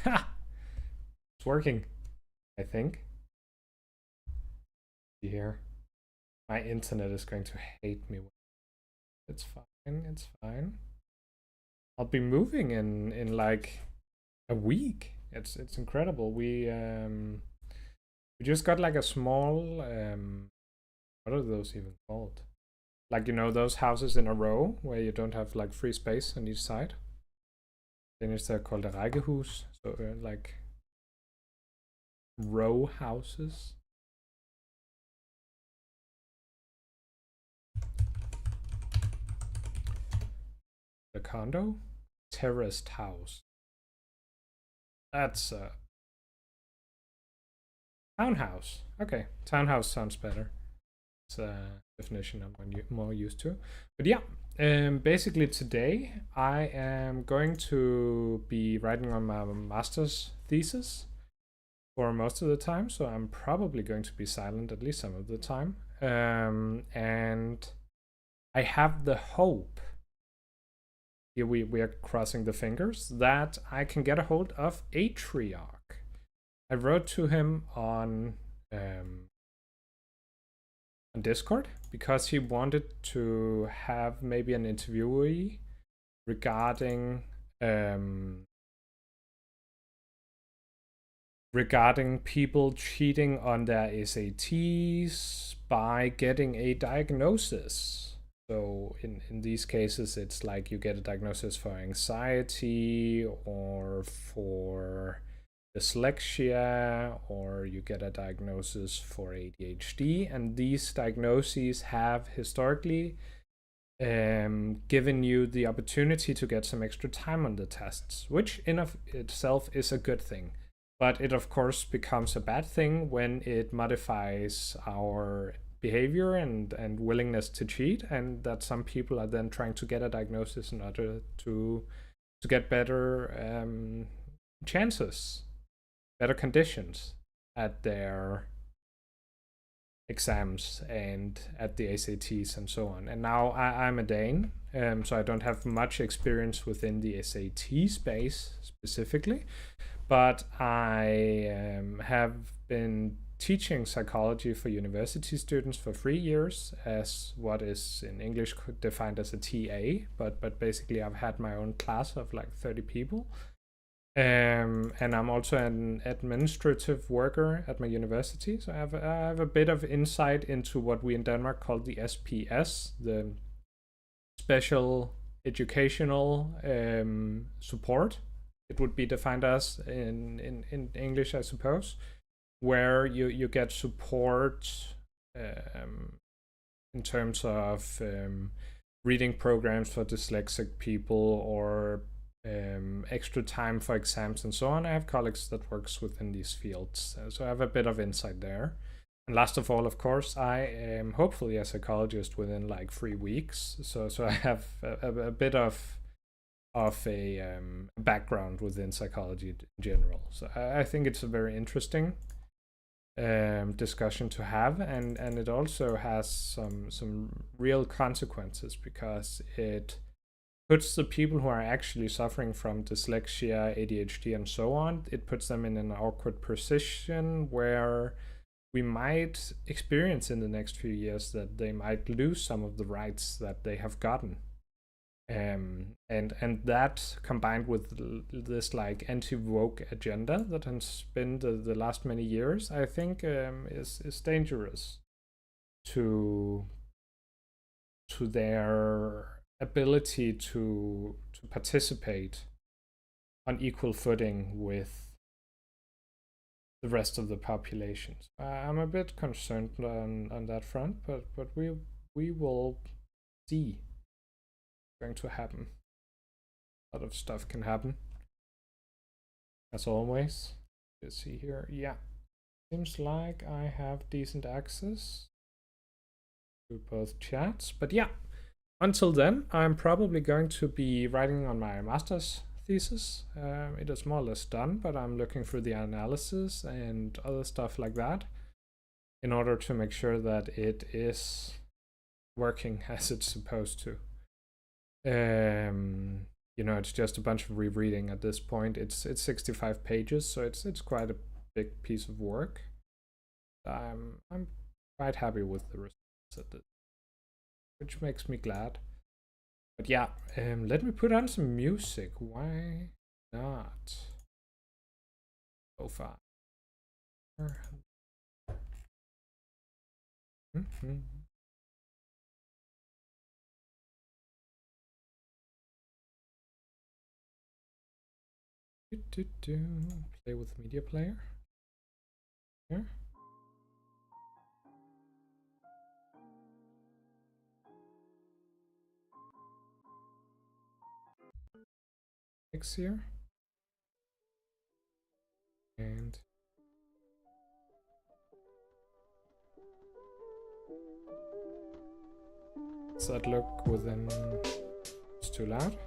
Ha! It's working, I think. Here. My internet is going to hate me. It's fine, it's fine. I'll be moving in like a week. It's incredible. We just got like a small what are those even called? Like, you know, those houses in a row where you don't have like free space on each side. Then it's called a rækkehus, so like row houses. The condo, terraced house. That's a townhouse. Okay, townhouse sounds better. It's a definition I'm more used to. But yeah, basically today I am going to be writing on my master's thesis for most of the time, so I'm probably going to be silent at least some of the time. And I have the hope, here we are crossing the fingers, that I can get a hold of Atriarch. I wrote to him on Discord because he wanted to have maybe an interviewee regarding regarding people cheating on their SATs by getting a diagnosis. So in these cases, it's like you get a diagnosis for anxiety or for dyslexia, or you get a diagnosis for ADHD. And these diagnoses have historically given you the opportunity to get some extra time on the tests, which in of itself is a good thing. But it of course becomes a bad thing when it modifies our behavior and willingness to cheat, and that some people are then trying to get a diagnosis in order to get better chances, better conditions at their exams and at the ACTs and so on. And now I'm a Dane, so I don't have much experience within the SAT space specifically, but I have been teaching psychology for university students for 3 years as what is in English defined as a TA, but basically I've had my own class of like 30 people. And I'm also an administrative worker at my university, so I have a bit of insight into what we in Denmark call the SPS, the special educational support. It would be defined as in English, I suppose, where you get support in terms of reading programs for dyslexic people or extra time for exams and so on. I have colleagues that works within these fields, so I have a bit of insight there. And last of all, of course, I am hopefully a psychologist within like 3 weeks. So I have a bit of a background within psychology in general. So I think it's a very interesting discussion to have, and it also has some real consequences because it puts the people who are actually suffering from dyslexia, ADHD, and so on, it puts them in an awkward position where we might experience in the next few years that they might lose some of the rights that they have gotten. And that combined with this like anti-woke agenda that has been the last many years, I think is dangerous to their ability to participate on equal footing with the rest of the population. I'm a bit concerned on that front, but we will see what's going to happen. A lot of stuff can happen, as always. Let's see here. Yeah, seems like I have decent access to both chats, but yeah. Until then, I'm probably going to be writing on my master's thesis. It is more or less done, but I'm looking through the analysis and other stuff like that in order to make sure that it is working as it's supposed to. you know, it's just a bunch of rereading at this point. It's 65 pages, so it's quite a big piece of work. I'm quite happy with the results at this, which makes me glad. But yeah, let me put on some music. Why not? So far. Play with media player. Here. X here. And does that look within? It's too loud.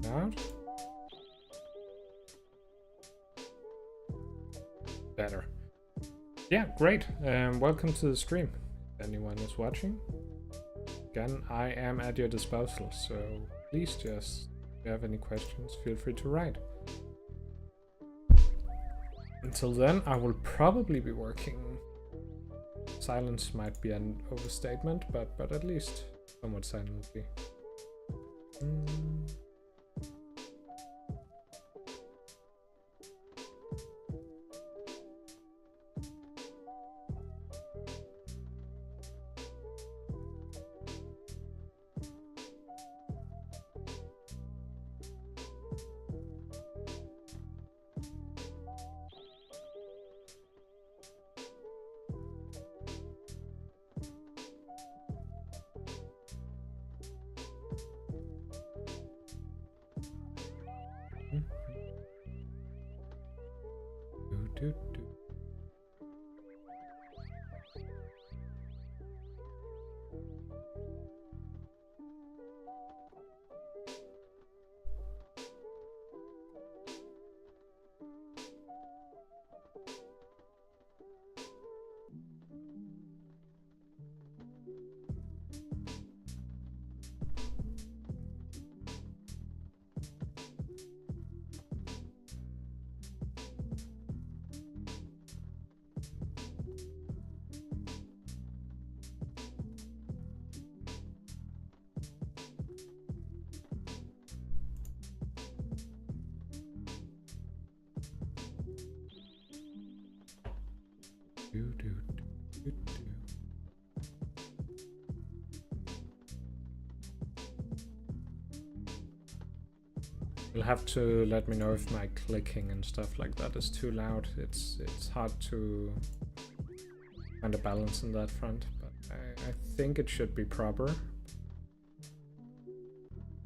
Loud. Better. Yeah, great. Welcome to the stream. If anyone is watching, again, I am at your disposal, so please just, if you have any questions, feel free to write. Until then, I will probably be working. Silence might be an overstatement, but at least somewhat silently. You'll have to let me know if my clicking and stuff like that is too loud. It's hard to find a balance in that front, but I think it should be proper.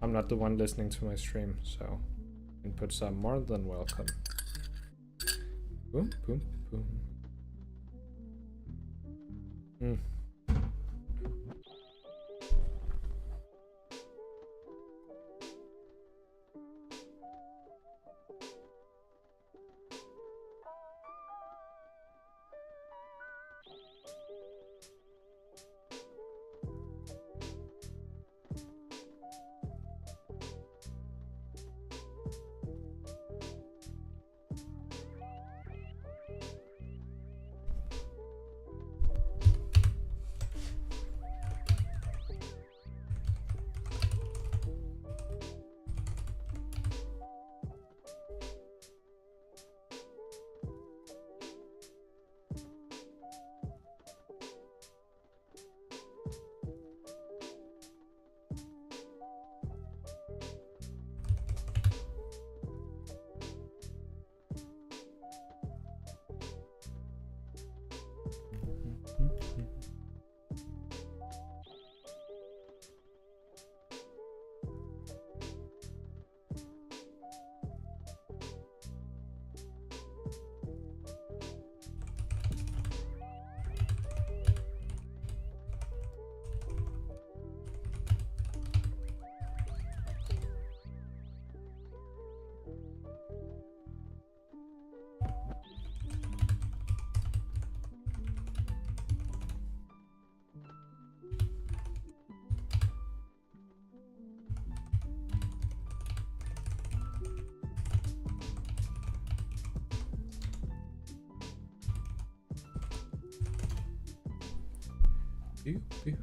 I'm not the one listening to my stream, so inputs are more than welcome. Boom, boom, boom. Pew, pew.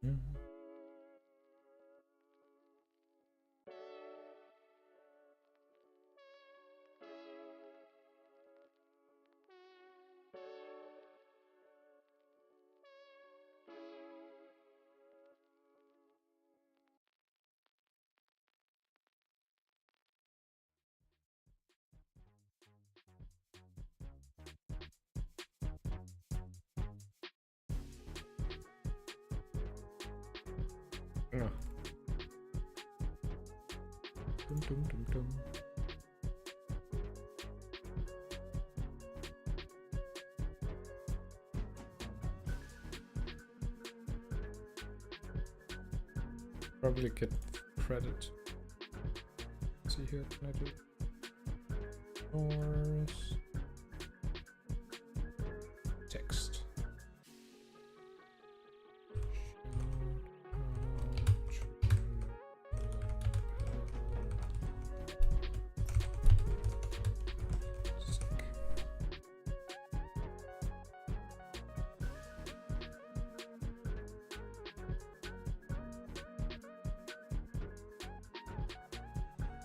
Mm. No. Dum, dum, dum, dum. Probably get credit. Let's see here, can I do source text?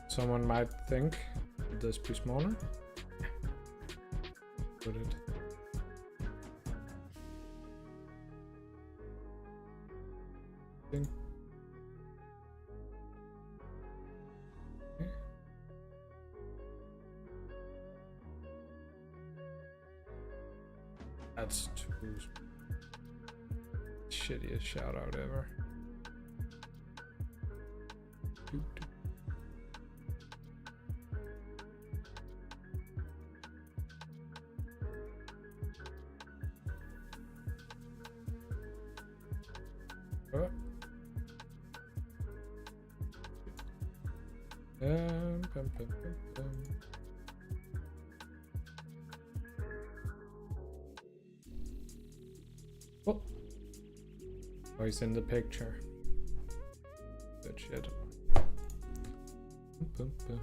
Someone might think, would this be smaller? Would it? Okay. That's too shittiest shout out ever. Bum, bum, bum, bum. Oh. Oh, he's in the picture. Good shit. Bum, bum.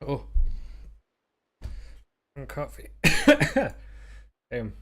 Oh, and coffee. Damn.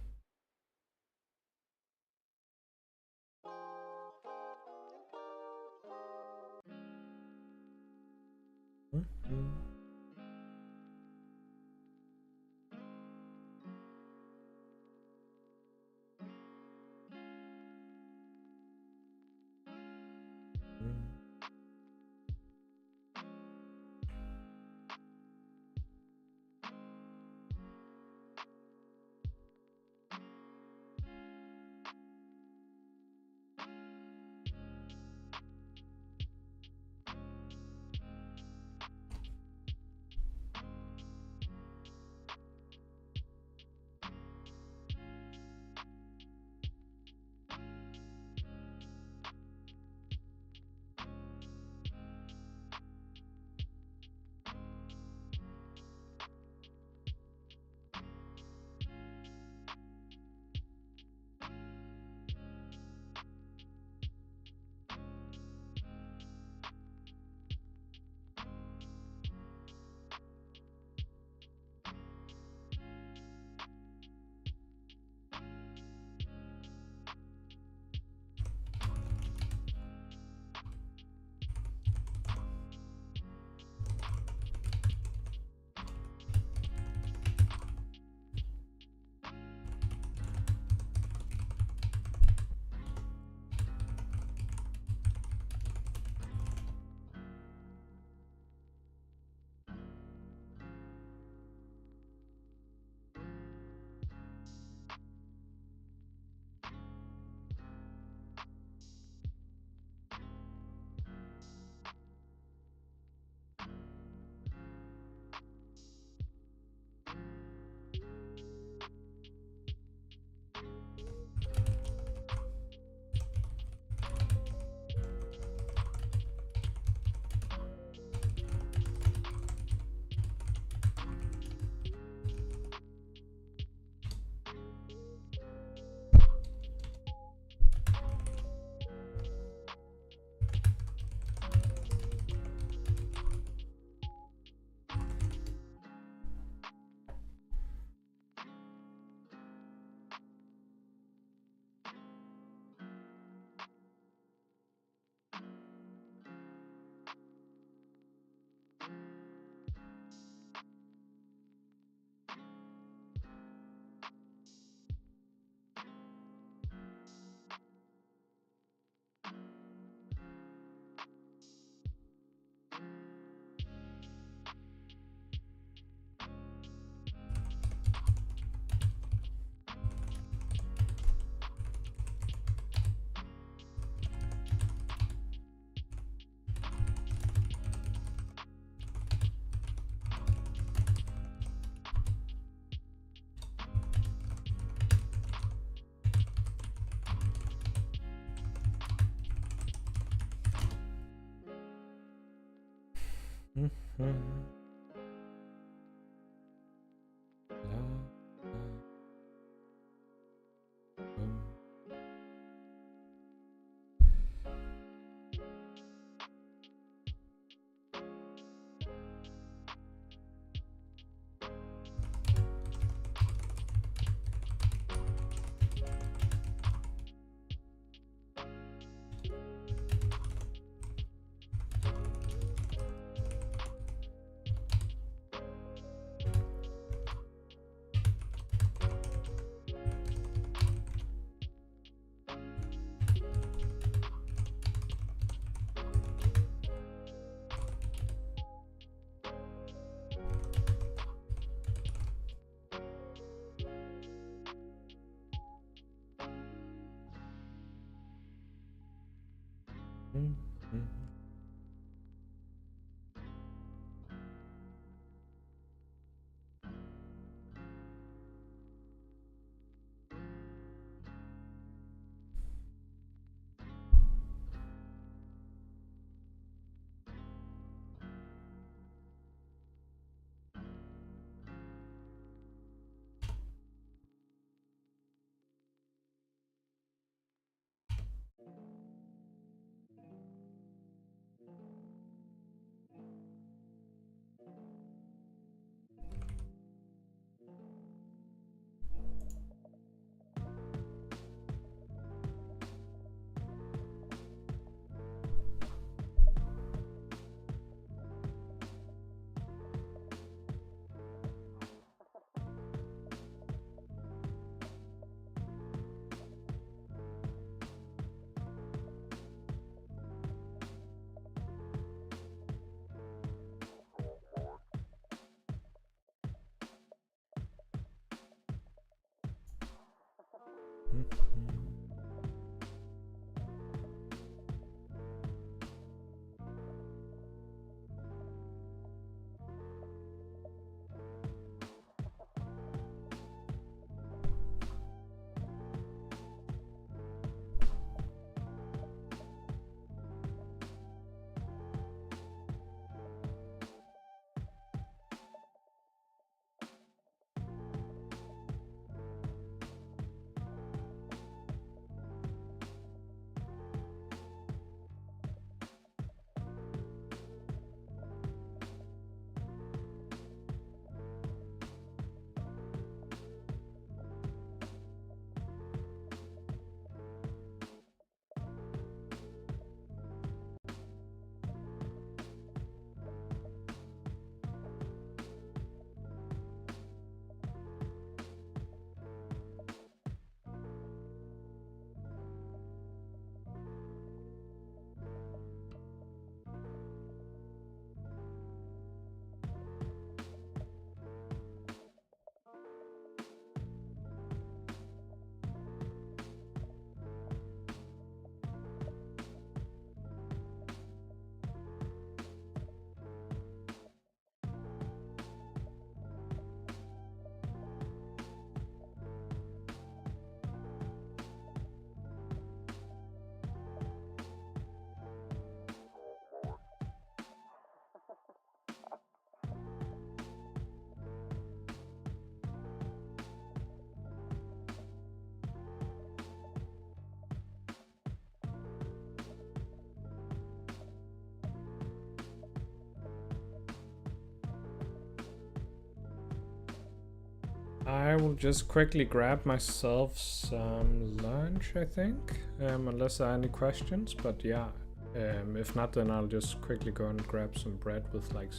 I will just quickly grab myself some lunch, I think, unless there are any questions, but yeah, if not, then I'll just quickly go and grab some bread with like,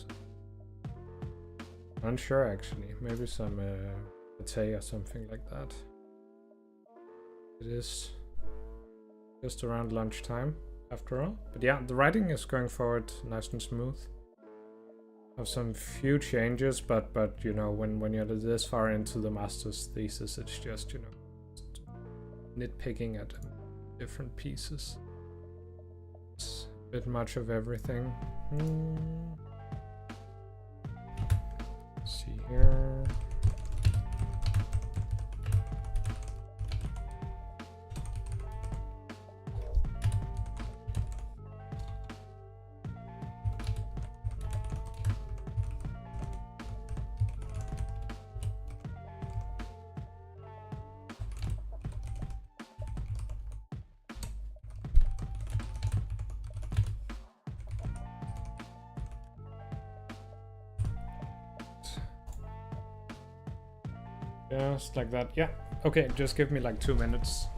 unsure actually, maybe some pate or something like that. It is just around lunchtime after all, but yeah, the writing is going forward nice and smooth. Have some few changes, but you know, when you're this far into the master's thesis, it's just, you know, just nitpicking at different pieces. It's a bit much of everything. Let's see here. Just like that. Yeah. Okay, just give me like 2 minutes.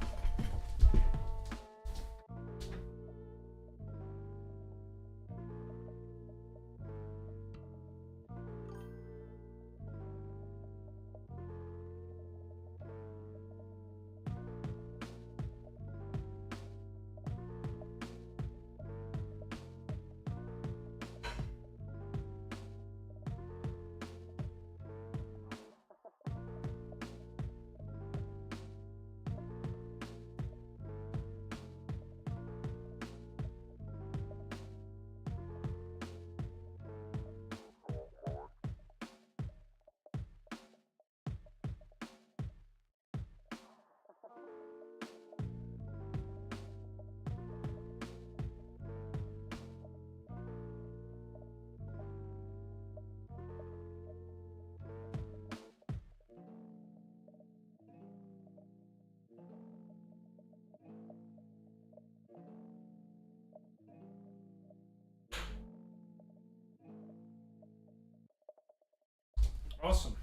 Awesome.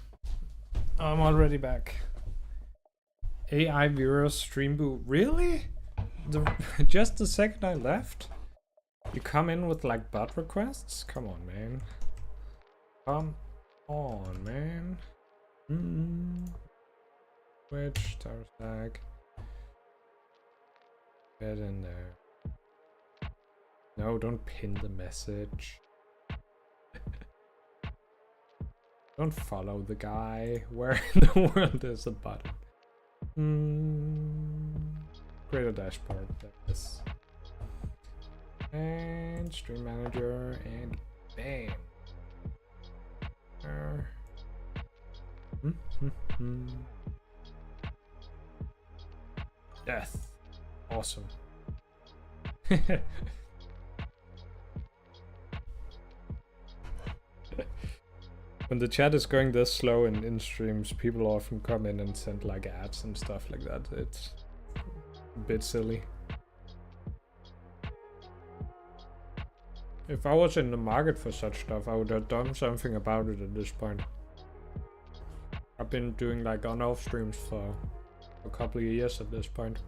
I'm already back. AI viewers stream boot. Really? Just the second I left? You come in with like bot requests? Come on, man. Come on, man. Twitch, tower stack. Get in there. No, don't pin the message. Don't follow the guy. Where in the world is the button? Create a dashboard. Yes. And stream manager and bam. Death. Awesome. When the chat is going this slow in streams, people often come in and send like ads and stuff like that. It's a bit silly. If I was in the market for such stuff, I would have done something about it at this point. I've been doing like on-off streams for a couple of years at this point.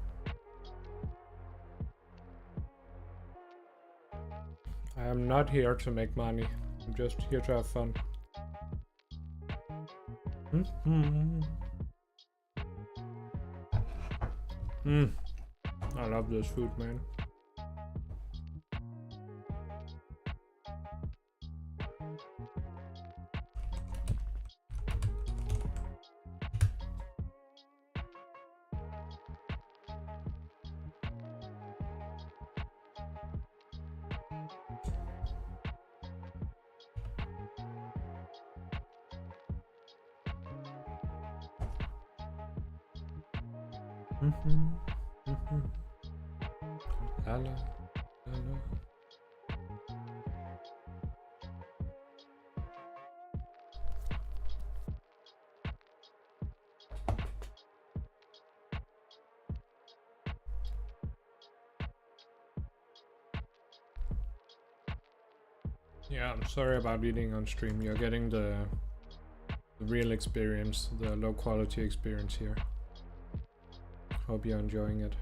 I am not here to make money. I'm just here to have fun. I love this food, man. Hello. Hello. Yeah, I'm sorry about eating on stream. You're getting the real experience, the low quality experience here. Hope you're enjoying it.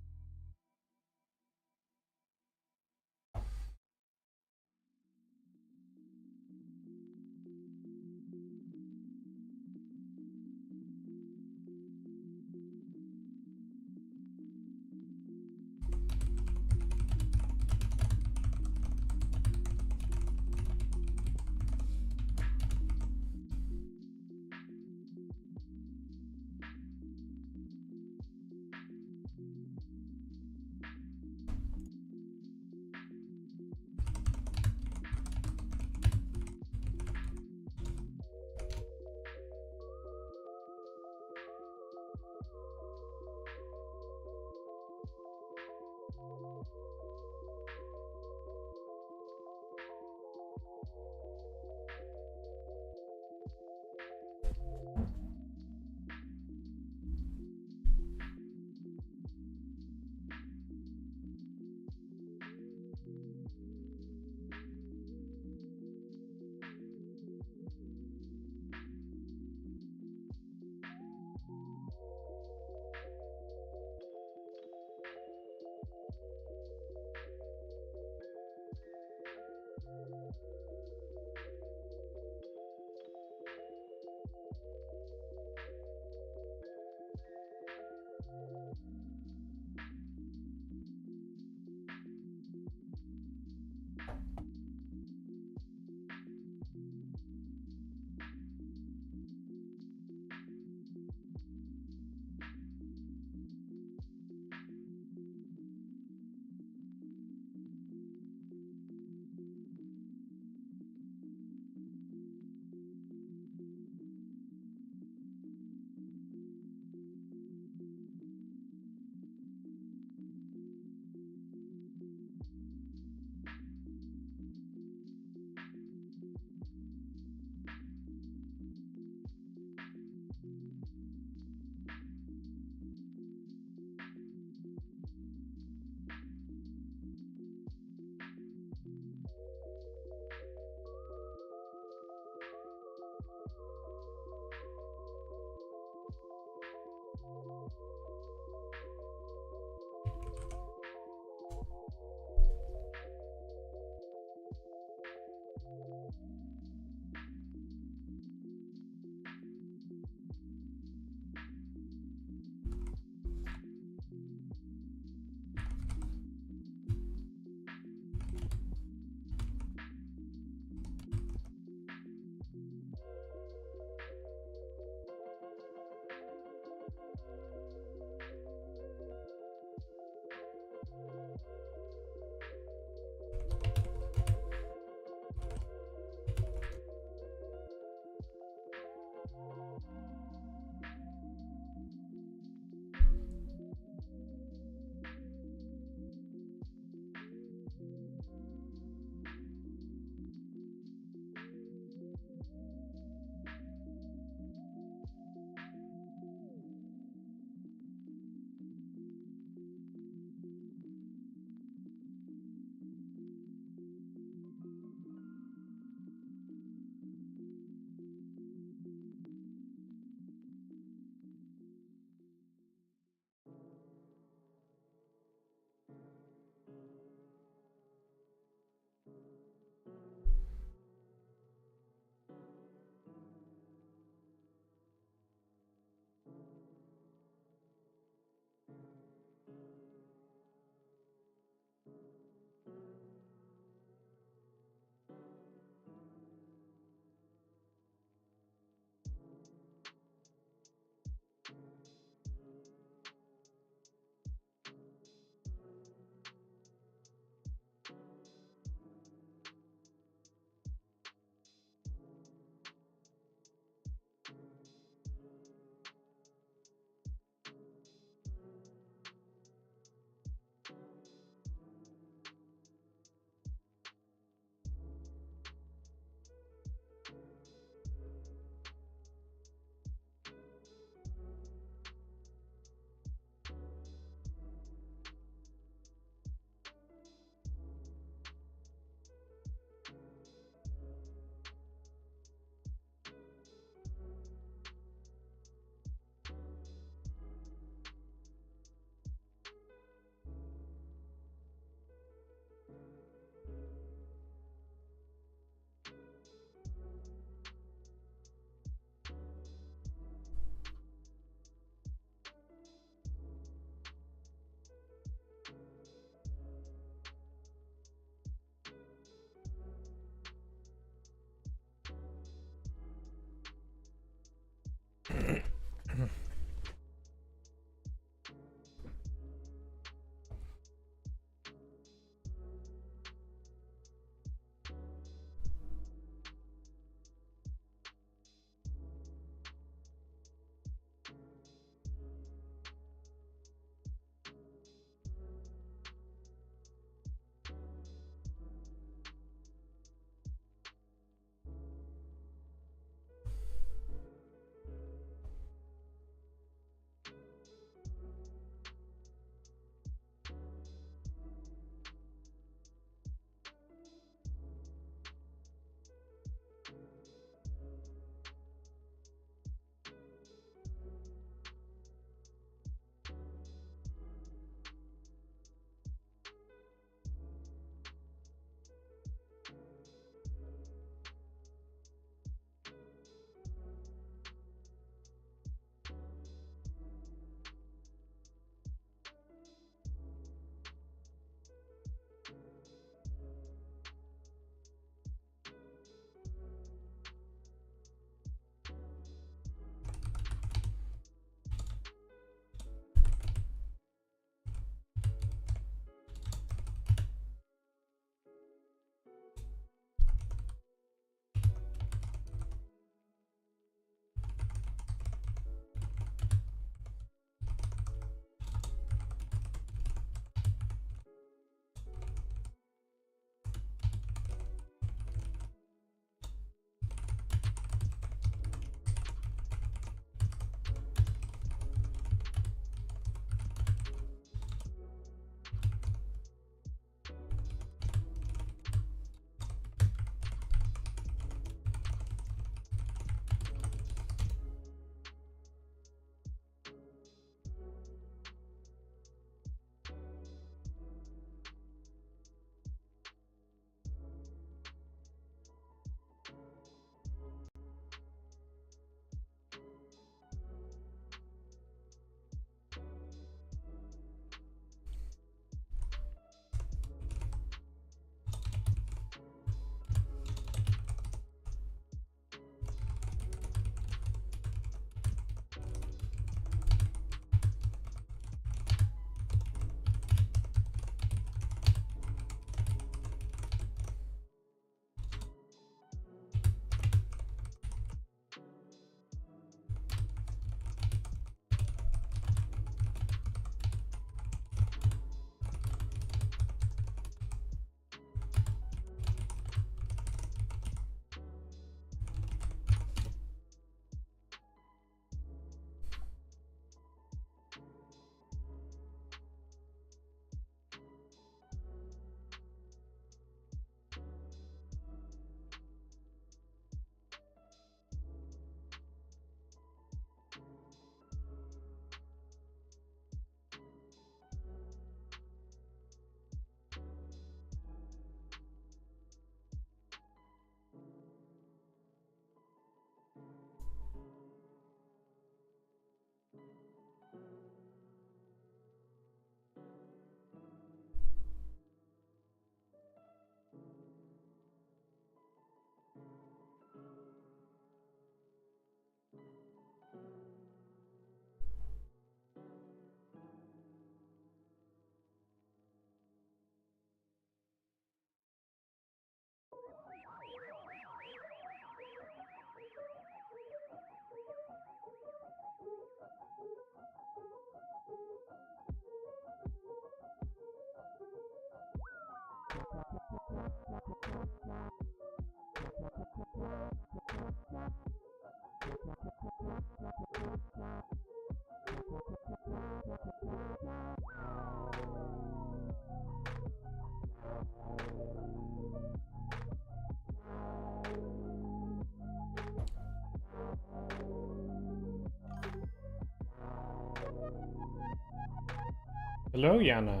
Hello, Yana.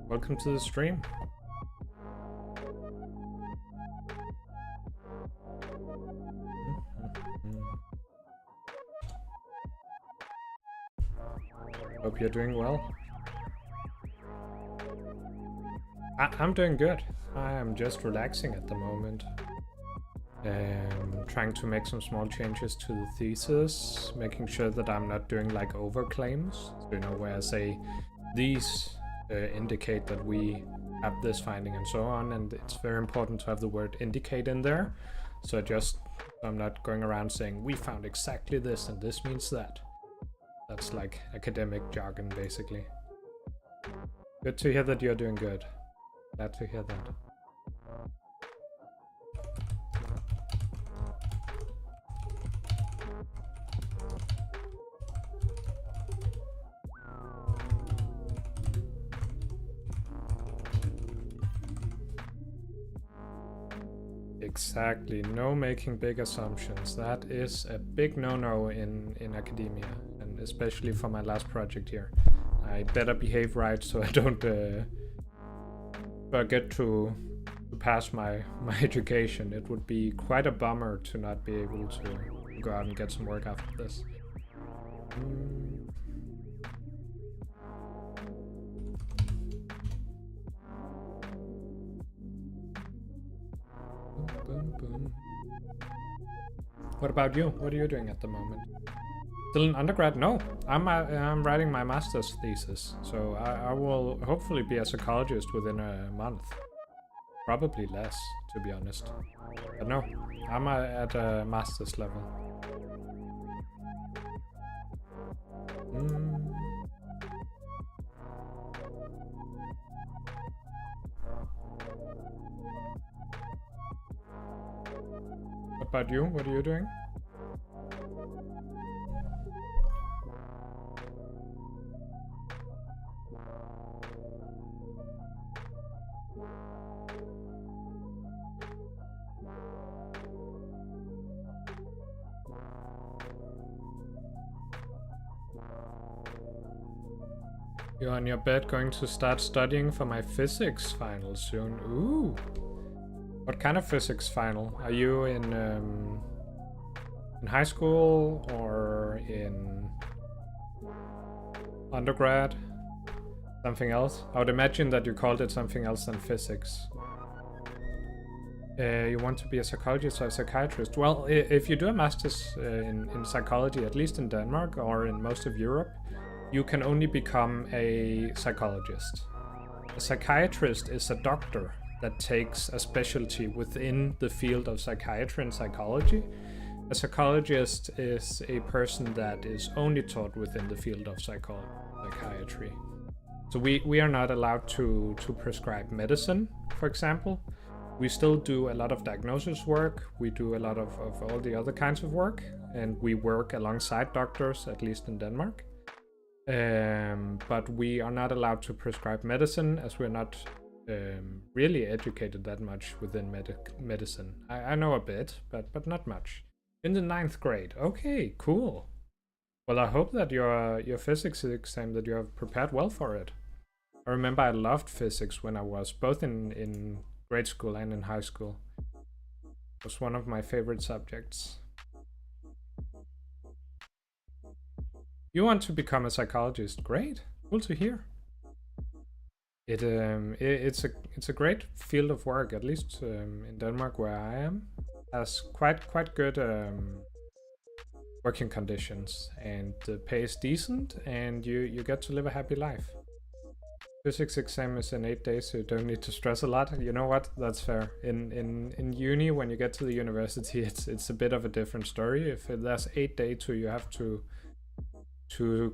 Welcome to the stream. Hope you're doing well. I'm doing good. I am just relaxing at the moment. Trying to make some small changes to the thesis, making sure that I'm not doing like overclaims. So, you know, where I say these indicate that we have this finding and so on, and it's very important to have the word indicate in there. So I'm not going around saying we found exactly this and this means that. That's like academic jargon, basically. Good to hear that you're doing good. Glad to hear that. Exactly, no making big assumptions. That is a big no-no in academia, and especially for my last project here. I better behave right so I don't forget to pass my education. It would be quite a bummer to not be able to go out and get some work after this. What about you? What are you doing at the moment? Still in undergrad? No, I'm writing my master's thesis, so I will hopefully be a psychologist within a month. Probably less, to be honest. But no, I'm at a master's level. What about you? What are you doing? You're on your bed going to start studying for my physics final soon. Ooh. What kind of physics final? Are you in high school or in undergrad? Something else? I would imagine that you called it something else than physics. You want to be a psychologist or a psychiatrist? Well, if you do a master's in psychology, at least in Denmark or in most of Europe, you can only become a psychologist. A psychiatrist is a doctor that takes a specialty within the field of psychiatry and psychology. A psychologist is a person that is only taught within the field of psychiatry. So we are not allowed to prescribe medicine, for example. We still do a lot of diagnosis work. We do a lot of all the other kinds of work, and we work alongside doctors, at least in Denmark. But we are not allowed to prescribe medicine, as we're not really educated that much within medicine. I know a bit, but not much. In the 9th grade. Okay, cool. Well, I hope that your physics exam, that you have prepared well for it. I remember I loved physics when I was both in grade school and in high school. It was one of my favorite subjects. You want to become a psychologist? Great, cool to hear. It's a great field of work, at least in Denmark where I am. Has quite good working conditions, and the pay is decent, and you get to live a happy life. Physics exam is in 8 days, so you don't need to stress a lot. You know what? That's fair. In uni, when you get to the university, it's a bit of a different story. If there's 8 days to you have to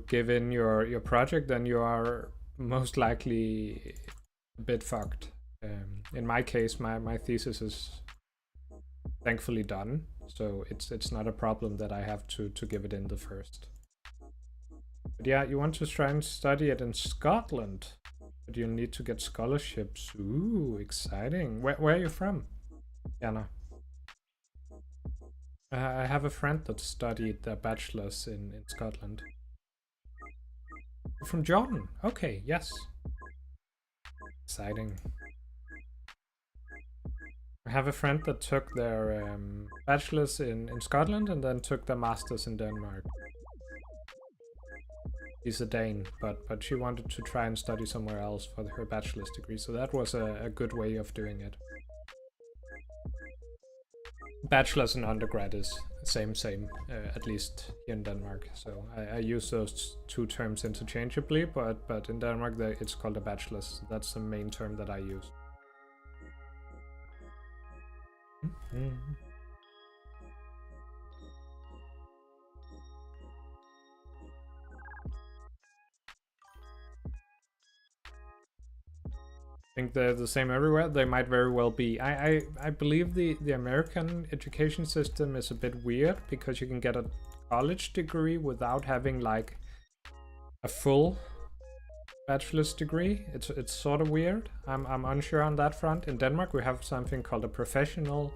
give in your project, then you are most likely a bit fucked. In my case, my thesis is thankfully done, so it's not a problem that I have to give it in the first. But yeah, you want to try and study it in Scotland, but you need to get scholarships. Ooh, exciting. Where are you from, Jana? I have a friend that studied their bachelor's in Scotland. From Jordan. Okay, yes. Exciting. I have a friend that took their bachelor's in Scotland and then took their master's in Denmark. She's a Dane, but she wanted to try and study somewhere else for her bachelor's degree, so that was a good way of doing it. Bachelor's and undergrad is same, at least here in Denmark. So I use those two terms interchangeably, but in Denmark it's called a bachelor's. That's the main term that I use. Think they're the same everywhere? They might very well be. I believe the American education system is a bit weird because you can get a college degree without having like a full bachelor's degree. It's sort of weird. I'm unsure on that front. In Denmark we have something called a professional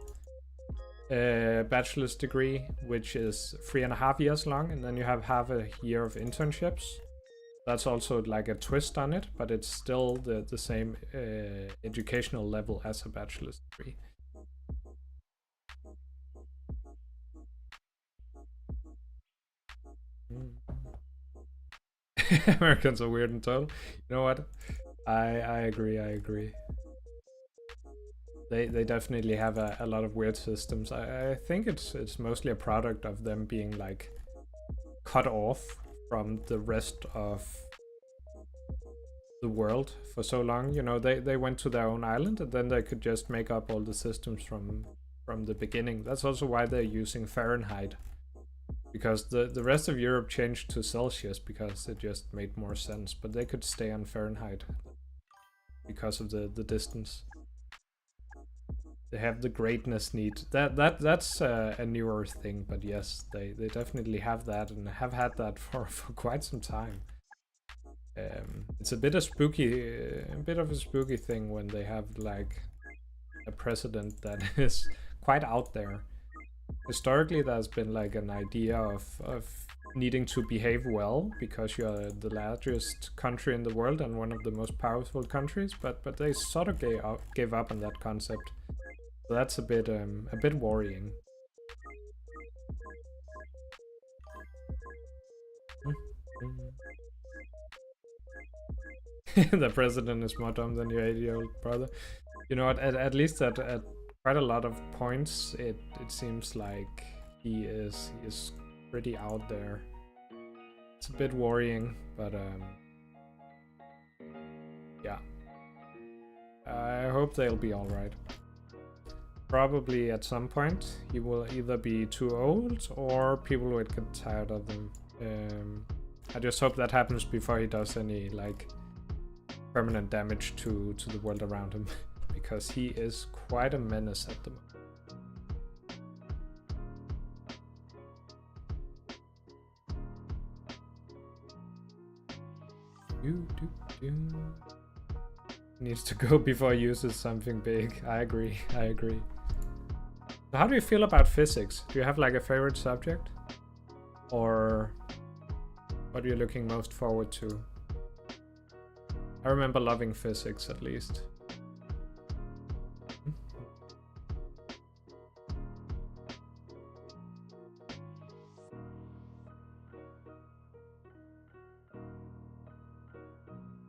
bachelor's degree, which is 3.5 years long, and then you have half a year of internships. That's also like a twist on it, but it's still the same educational level as a bachelor's degree. Americans are weird and total. You know what? I agree. They definitely have a lot of weird systems. I think it's mostly a product of them being like cut off from the rest of the world for so long. You know, they went to their own island and then they could just make up all the systems from the beginning. That's also why they're using Fahrenheit, because the rest of Europe changed to Celsius because it just made more sense, but they could stay on Fahrenheit because of the distance. They have the greatness need. That's a newer thing, but yes, they definitely have that and have had that for quite some time. It's a bit of a spooky thing when they have like a president that is quite out there. Historically, there's been like an idea of needing to behave well because you're the largest country in the world and one of the most powerful countries, but they sort of gave up on that concept. So that's a bit worrying. The president is more dumb than your 80-year-old brother. You know what? At least at quite a lot of points, it seems like he is pretty out there. It's a bit worrying, but yeah. I hope they'll be all right. Probably at some point he will either be too old or people will get tired of him. I just hope that happens before he does any like permanent damage to the world around him, because he is quite a menace at the moment. Needs to go before he uses something big. I agree. So how do you feel about physics? Do you have like a favorite subject? Or what are you looking most forward to? I remember loving physics at least.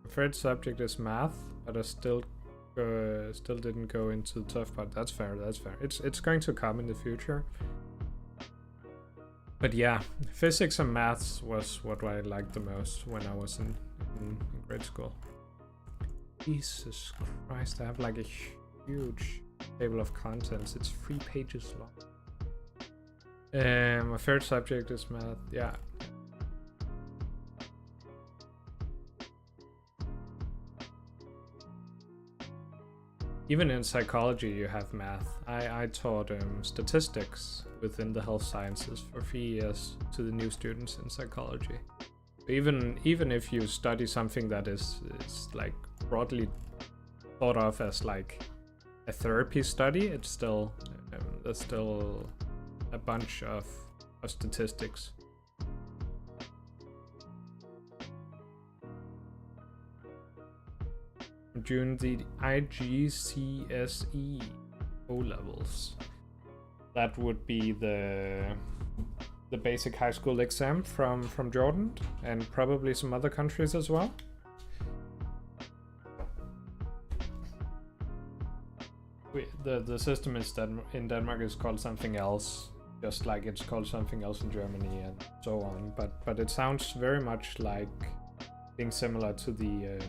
Favorite subject is math, but I still didn't go into the tough part. That's fair. It's going to come in the future. But yeah, physics and maths was what I liked the most when I was in grade school. Jesus Christ, I have like a huge table of contents. It's 3 pages long. My favorite subject is math. Yeah. even in psychology you have math. I taught statistics within the health sciences for 3 years to the new students in psychology. Even if you study something that is like broadly thought of as like a therapy study, it's still there's still a bunch of statistics. During the IGCSE O levels, that would be the basic high school exam from Jordan and probably some other countries as well. The system in Denmark is called something else, just like it's called something else in Germany and so on. But it sounds very much like being similar to the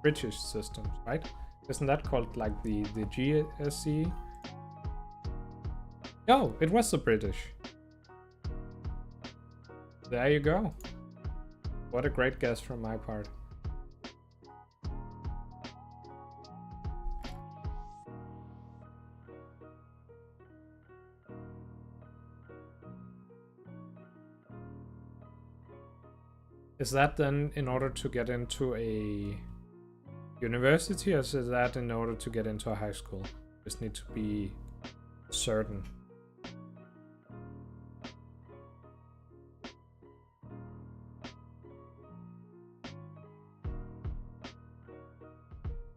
British systems, right? Isn't that called like the GSE? Oh, it was the British. There you go. What a great guess from my part. Is that then in order to get into a university, or is that in order to get into a high school? Just need to be certain.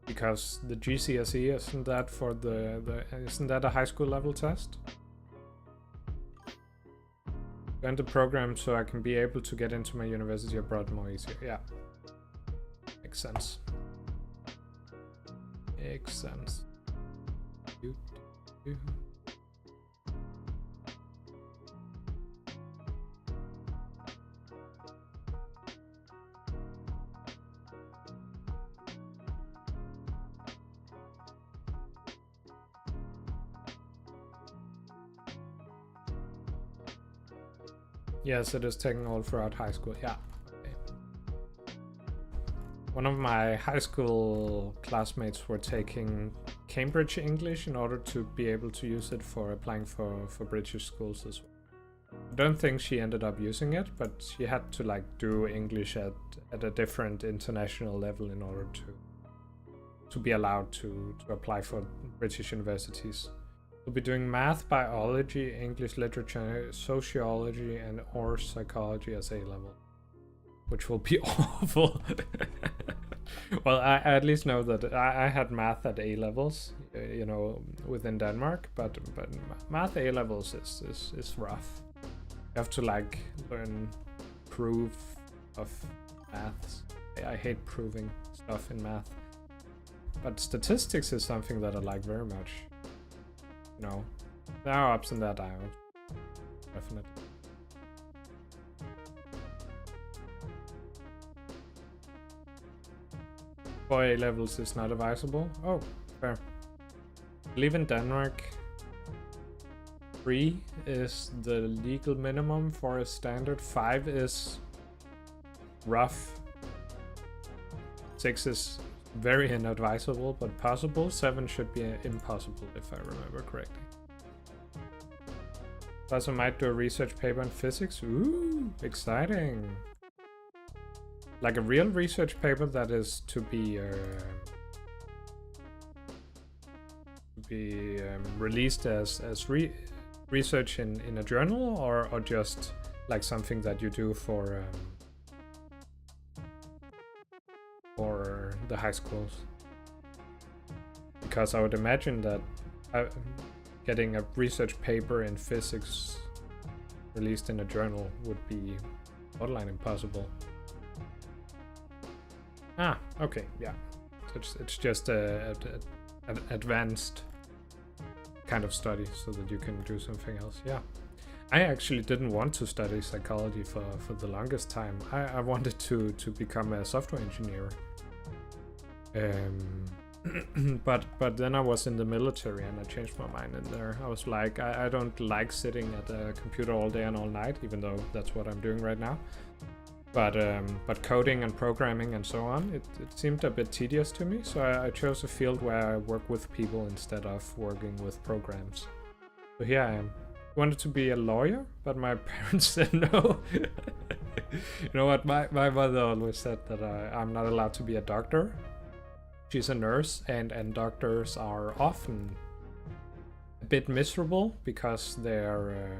Because the GCSE, isn't that for isn't that a high school level test? Go into program so I can be able to get into my university abroad more easier. Yeah. Makes sense. Makes sense. Yes, it is taken all throughout high school. Yeah. Okay. One of my high school classmates were taking Cambridge English in order to be able to use it for applying for British schools as well. I don't think she ended up using it, but she had to like do English at a different international level in order to be allowed to apply for British universities. We'll be doing math, biology, English literature, sociology, and or psychology as A level, which will be awful. Well, I at least know that I had math at A levels, you know, within Denmark, but math A levels is rough. You have to like learn proof of maths. I hate proving stuff in math, but statistics is something that I like very much. You know, there are ups and there are downs, definitely. For A levels is not advisable. Oh, fair. I believe in Denmark, 3 is the legal minimum for a standard. 5 is rough. 6 is very inadvisable, but possible. 7 should be impossible, if I remember correctly. Plus, I might do a research paper in physics. Ooh, exciting! Like a real research paper that is to be released as research in a journal, or just like something that you do for the high schools. Because I would imagine that getting a research paper in physics released in a journal would be borderline impossible. Ah, okay, yeah. So it's just an advanced kind of study so that you can do something else. Yeah. I actually didn't want to study psychology for the longest time. I wanted to become a software engineer. But then I was in the military and I changed my mind in there. I was like, I don't like sitting at a computer all day and all night, even though that's what I'm doing right now. but coding and programming and so on, it seemed a bit tedious to me, so I chose a field where I work with people instead of working with programs. So here I am. I wanted to be a lawyer, but my parents said no. You know what, my mother always said that I'm not allowed to be a doctor. She's a nurse, and doctors are often a bit miserable because their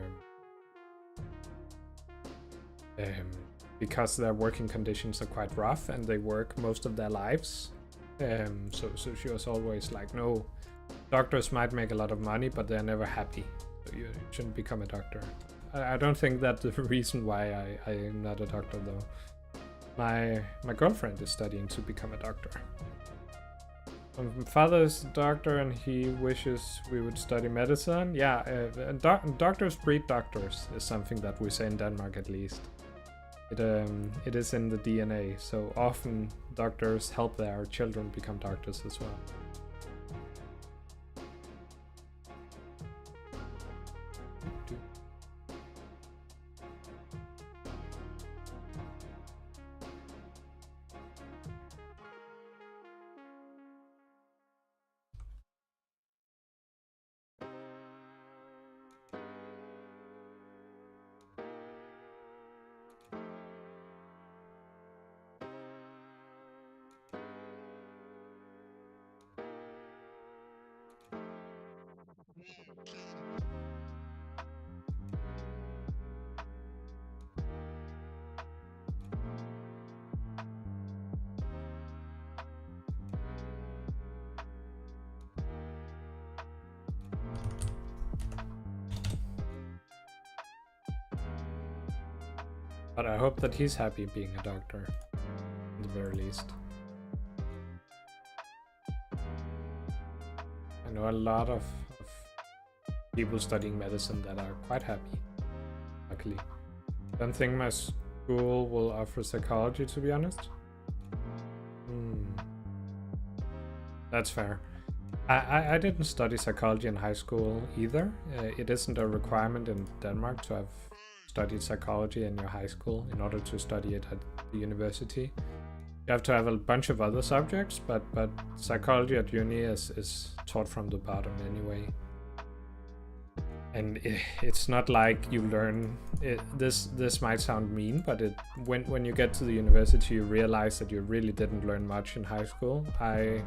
working conditions are quite rough and they work most of their lives. So she was always like, no, doctors might make a lot of money, but they're never happy. So you shouldn't become a doctor. I don't think that's the reason why I am not a doctor though. My girlfriend is studying to become a doctor. My father is a doctor and he wishes we would study medicine. Yeah, doctors breed doctors is something that we say in Denmark at least. It is in the DNA, so often doctors help their children become doctors as well. But I hope that he's happy being a doctor, at the very least. I know a lot of people studying medicine that are quite happy, luckily. Don't think my school will offer psychology, to be honest. That's fair. I didn't study psychology in high school either. It isn't a requirement in Denmark to have studied psychology in your high school in order to study it at the university. You have to have a bunch of other subjects, but psychology at uni is taught from the bottom anyway. And it's not like you learn it. This might sound mean, but when you get to the university, you realize that you really didn't learn much in high school. I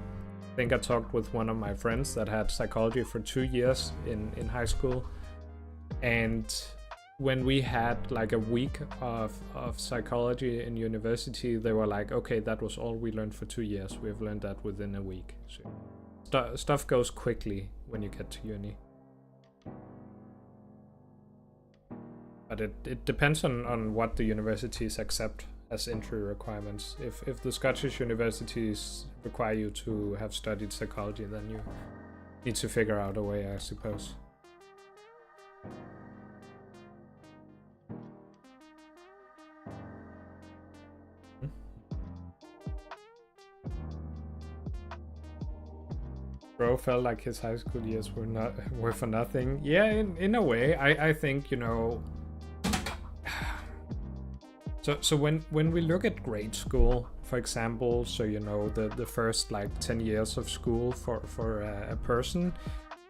think I talked with one of my friends that had psychology for 2 years in high school, and when we had like a week of psychology in university, they were like, okay, that was all we learned for 2 years. We've learned that within a week. So stuff goes quickly when you get to uni. But it depends on what the universities accept as entry requirements. If the Scottish universities require you to have studied psychology, then you need to figure out a way, I suppose. Bro felt like his high school years were for nothing. Yeah, in a way. I think, you know. So when we look at grade school, for example, so you know the first like 10 years of school for a person,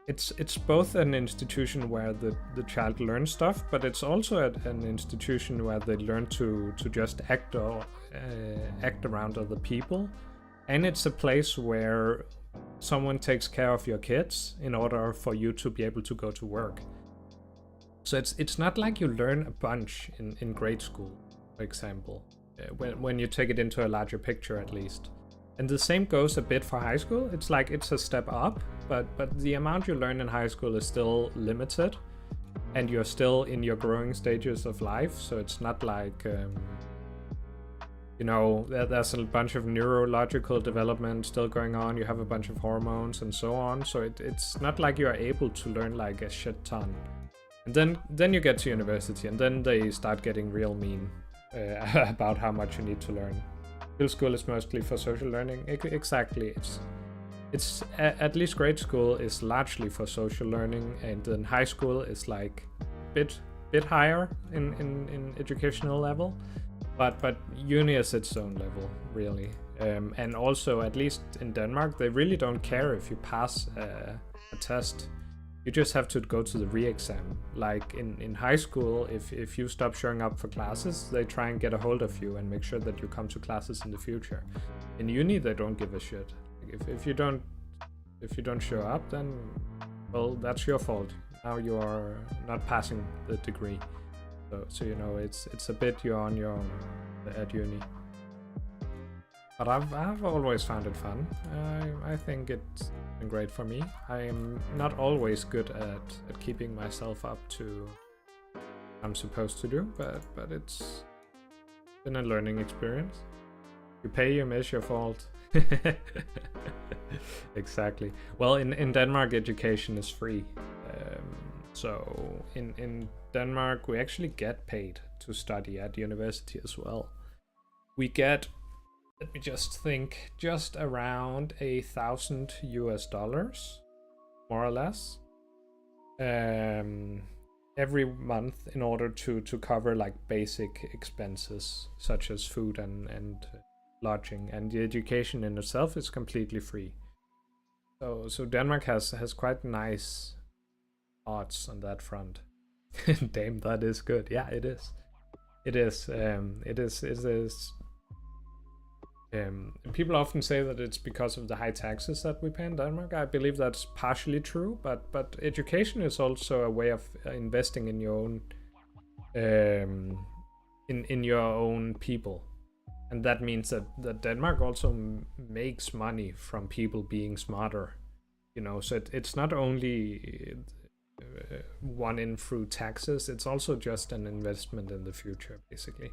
it's both an institution where the child learns stuff, but it's also an institution where they learn to just act around other people, and it's a place where someone takes care of your kids in order for you to be able to go to work. So it's not like you learn a bunch in grade school, for example, when you take it into a larger picture at least. And the same goes a bit for high school. It's like it's a step up, but the amount you learn in high school is still limited, and you're still in your growing stages of life. So it's not like you know, there's a bunch of neurological development still going on. You have a bunch of hormones and so on. So it's not like you are able to learn like a shit ton. And then you get to university, and then they start getting real mean about how much you need to learn. Middle school is mostly for social learning. Exactly. It's at least grade school is largely for social learning, and then high school is like bit higher in educational level. But uni is its own level, really. And also, at least in Denmark, they really don't care if you pass a test. You just have to go to the re-exam. Like in high school, if you stop showing up for classes, they try and get a hold of you and make sure that you come to classes in the future. In uni, they don't give a shit. If you don't show up, then, well, that's your fault. Now you are not passing the degree. So you know, it's a bit you're on your own at uni. But I've always found it fun. I think it's been great for me. I am not always good at keeping myself up to what I'm supposed to do, but it's been a learning experience. You pay, you miss, your fault. Exactly. Well, in Denmark, education is free. So in Denmark, we actually get paid to study at university as well. We get, let me just think, just around $1,000 more or less, every month in order to cover like basic expenses such as food and lodging, and the education in itself is completely free. So Denmark has quite nice odds on that front. Damn, that is good. Yeah, it is. It is. People often say that it's because of the high taxes that we pay in Denmark. I believe that's partially true, but education is also a way of investing in your own in your own people, and that means that Denmark also makes money from people being smarter. You know, so it's not only won in through taxes, it's also just an investment in the future, basically.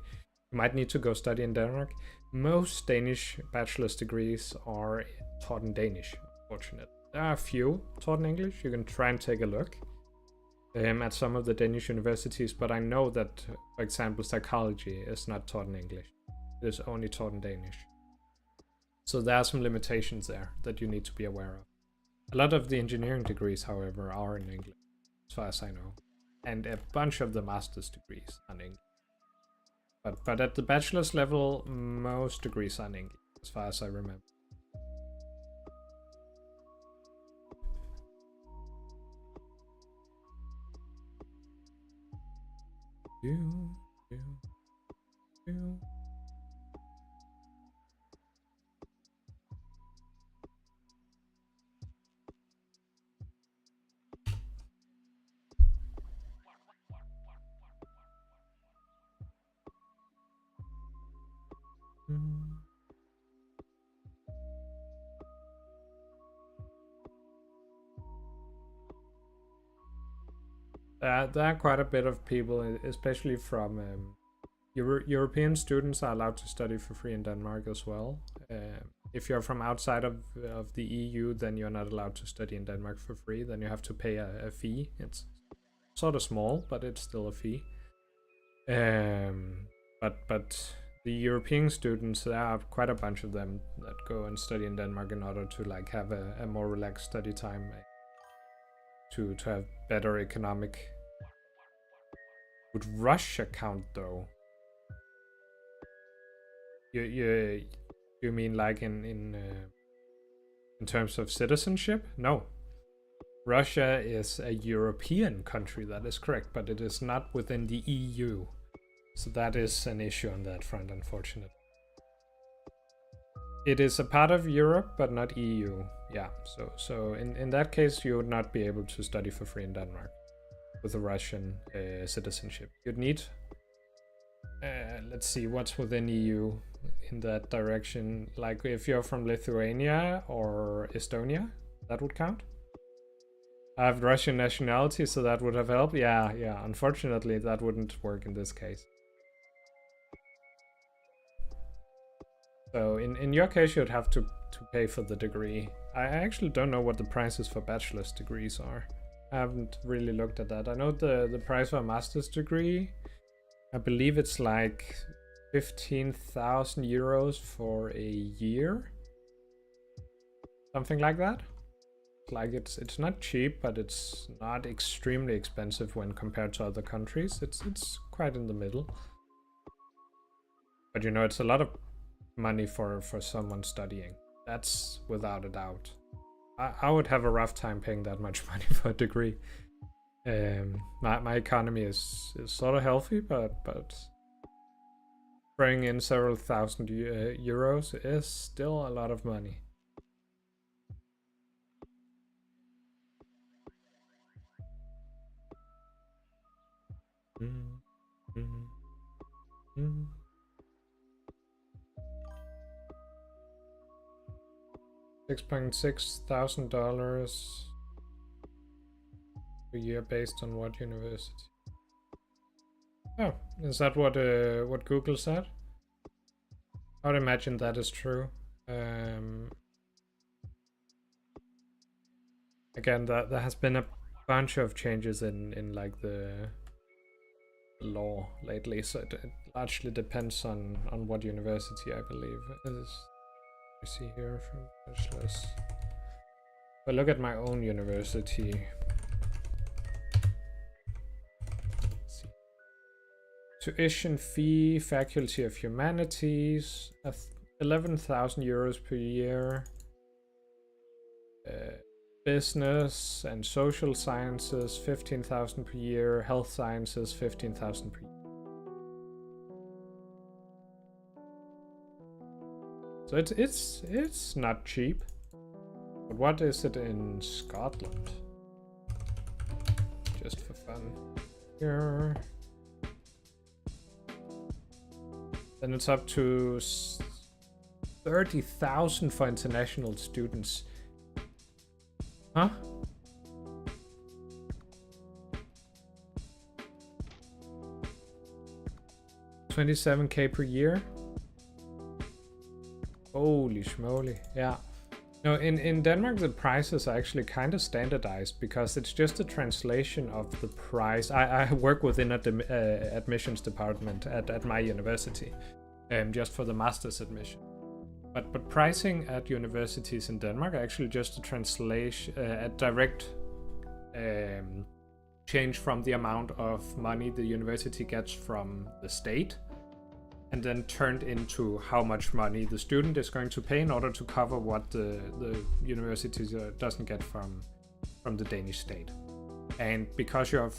You might need to go study in Denmark. Most Danish bachelor's degrees are taught in Danish, unfortunately. There are a few taught in English. You can try and take a look at some of the Danish universities, but I know that, for example, psychology is not taught in English. It is only taught in Danish. So there are some limitations there that you need to be aware of. A lot of the engineering degrees, however, are in English, as far as I know. And a bunch of the master's degrees are in English. But at the bachelor's level, most degrees are in English, as far as I remember. There are quite a bit of people, especially from European students are allowed to study for free in Denmark as well. If you're from outside of the EU, then you're not allowed to study in Denmark for free. Then you have to pay a fee. It's sort of small, but it's still a fee. But the European students, there are quite a bunch of them that go and study in Denmark in order to like have a more relaxed study time, to have better economic. Would Russia count though? You mean like in terms of citizenship? No. Russia is a European country, that is correct, but it is not within the EU. So that is an issue on that front, unfortunately. It is a part of Europe, but not EU. Yeah, so in that case, you would not be able to study for free in Denmark with a Russian citizenship. You'd need, let's see, what's within EU in that direction. Like if you're from Lithuania or Estonia, that would count. I have Russian nationality, so that would have helped. Yeah, unfortunately, that wouldn't work in this case. So in your case, you'd have to pay for the degree. I actually don't know what the prices for bachelor's degrees are. I haven't really looked at that. I know the price for a master's degree, I believe it's like 15,000 euros for a year. Something like that. Like it's not cheap, but it's not extremely expensive when compared to other countries. It's quite in the middle. But you know, it's a lot of money for someone studying. That's without a doubt. I would have a rough time paying that much money for a degree. My economy is sort of healthy, but bringing in several thousand euros is still a lot of money. $6,600 a year based on what university? Oh, is that what Google said? I would imagine that is true. Again, there has been a bunch of changes in like the law lately, so it largely depends on what university, I believe. You see here from bachelor's. If I look at my own university, tuition fee, Faculty of Humanities, 11,000 euros per year. Business and Social Sciences, 15,000 per year. Health Sciences, 15,000 per year. So it's not cheap. But what is it in Scotland? Just for fun. Here. Then it's up to 30,000 for international students. Huh? $27K per year? Holy schmoly. Yeah. No, in Denmark the prices are actually kind of standardized because it's just a translation of the price. I work within a admissions department at my university, just for the master's admission. But pricing at universities in Denmark are actually just a translation, a direct change from the amount of money the university gets from the state, and then turned into how much money the student is going to pay in order to cover what the university doesn't get from the Danish state. And because you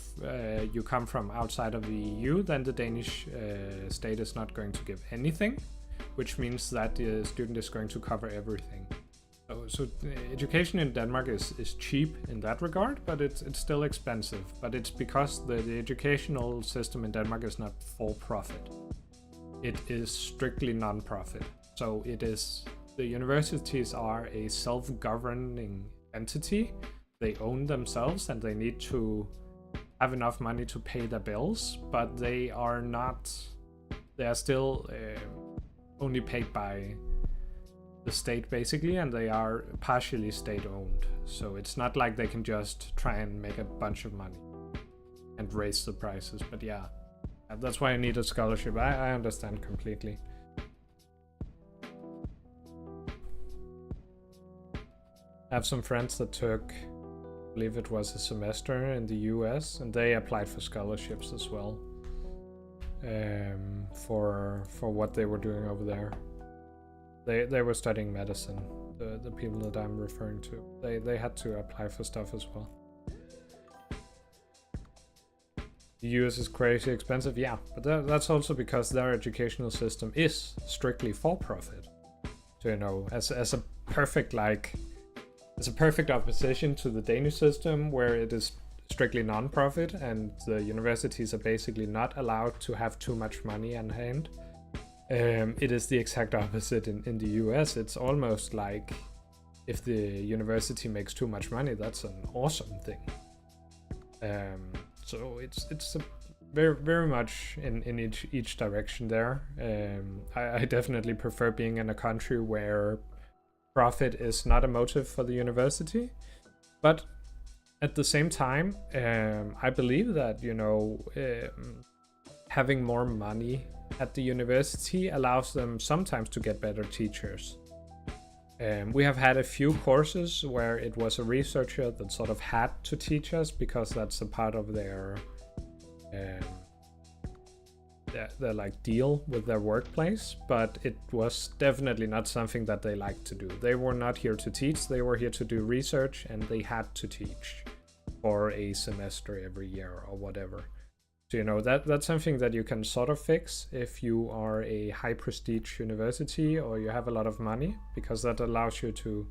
come from outside of the EU, then the Danish state is not going to give anything, which means that the student is going to cover everything. So education in Denmark is cheap in that regard, but it's still expensive. But it's because the educational system in Denmark is not for profit. It is strictly non-profit. So the universities are a self-governing entity. They own themselves and they need to have enough money to pay their bills, but they are still only paid by the state basically, and they are partially state owned. So it's not like they can just try and make a bunch of money and raise the prices. But yeah, that's why I need a scholarship. I understand completely. I have some friends that took, I believe it was a semester in the US, and they applied for scholarships as well, for what they were doing over there. They were studying medicine, the people that I'm referring to. They had to apply for stuff as well. The US is crazy expensive, yeah, but that's also because their educational system is strictly for profit. So, you know, as a perfect opposition to the Danish system, where it is strictly non-profit and the universities are basically not allowed to have too much money on hand. It is the exact opposite in the US. It's almost like if the university makes too much money, that's an awesome thing. So it's a very, very much in each direction there. I definitely prefer being in a country where profit is not a motive for the university, but at the same time, I believe that, you know, having more money at the university allows them sometimes to get better teachers. We have had a few courses where it was a researcher that sort of had to teach us because that's a part of their their like deal with their workplace, but it was definitely not something that they liked to do. They were not here to teach, they were here to do research, and they had to teach for a semester every year or whatever. So, you know, that's something that you can sort of fix if you are a high prestige university or you have a lot of money, because that allows you to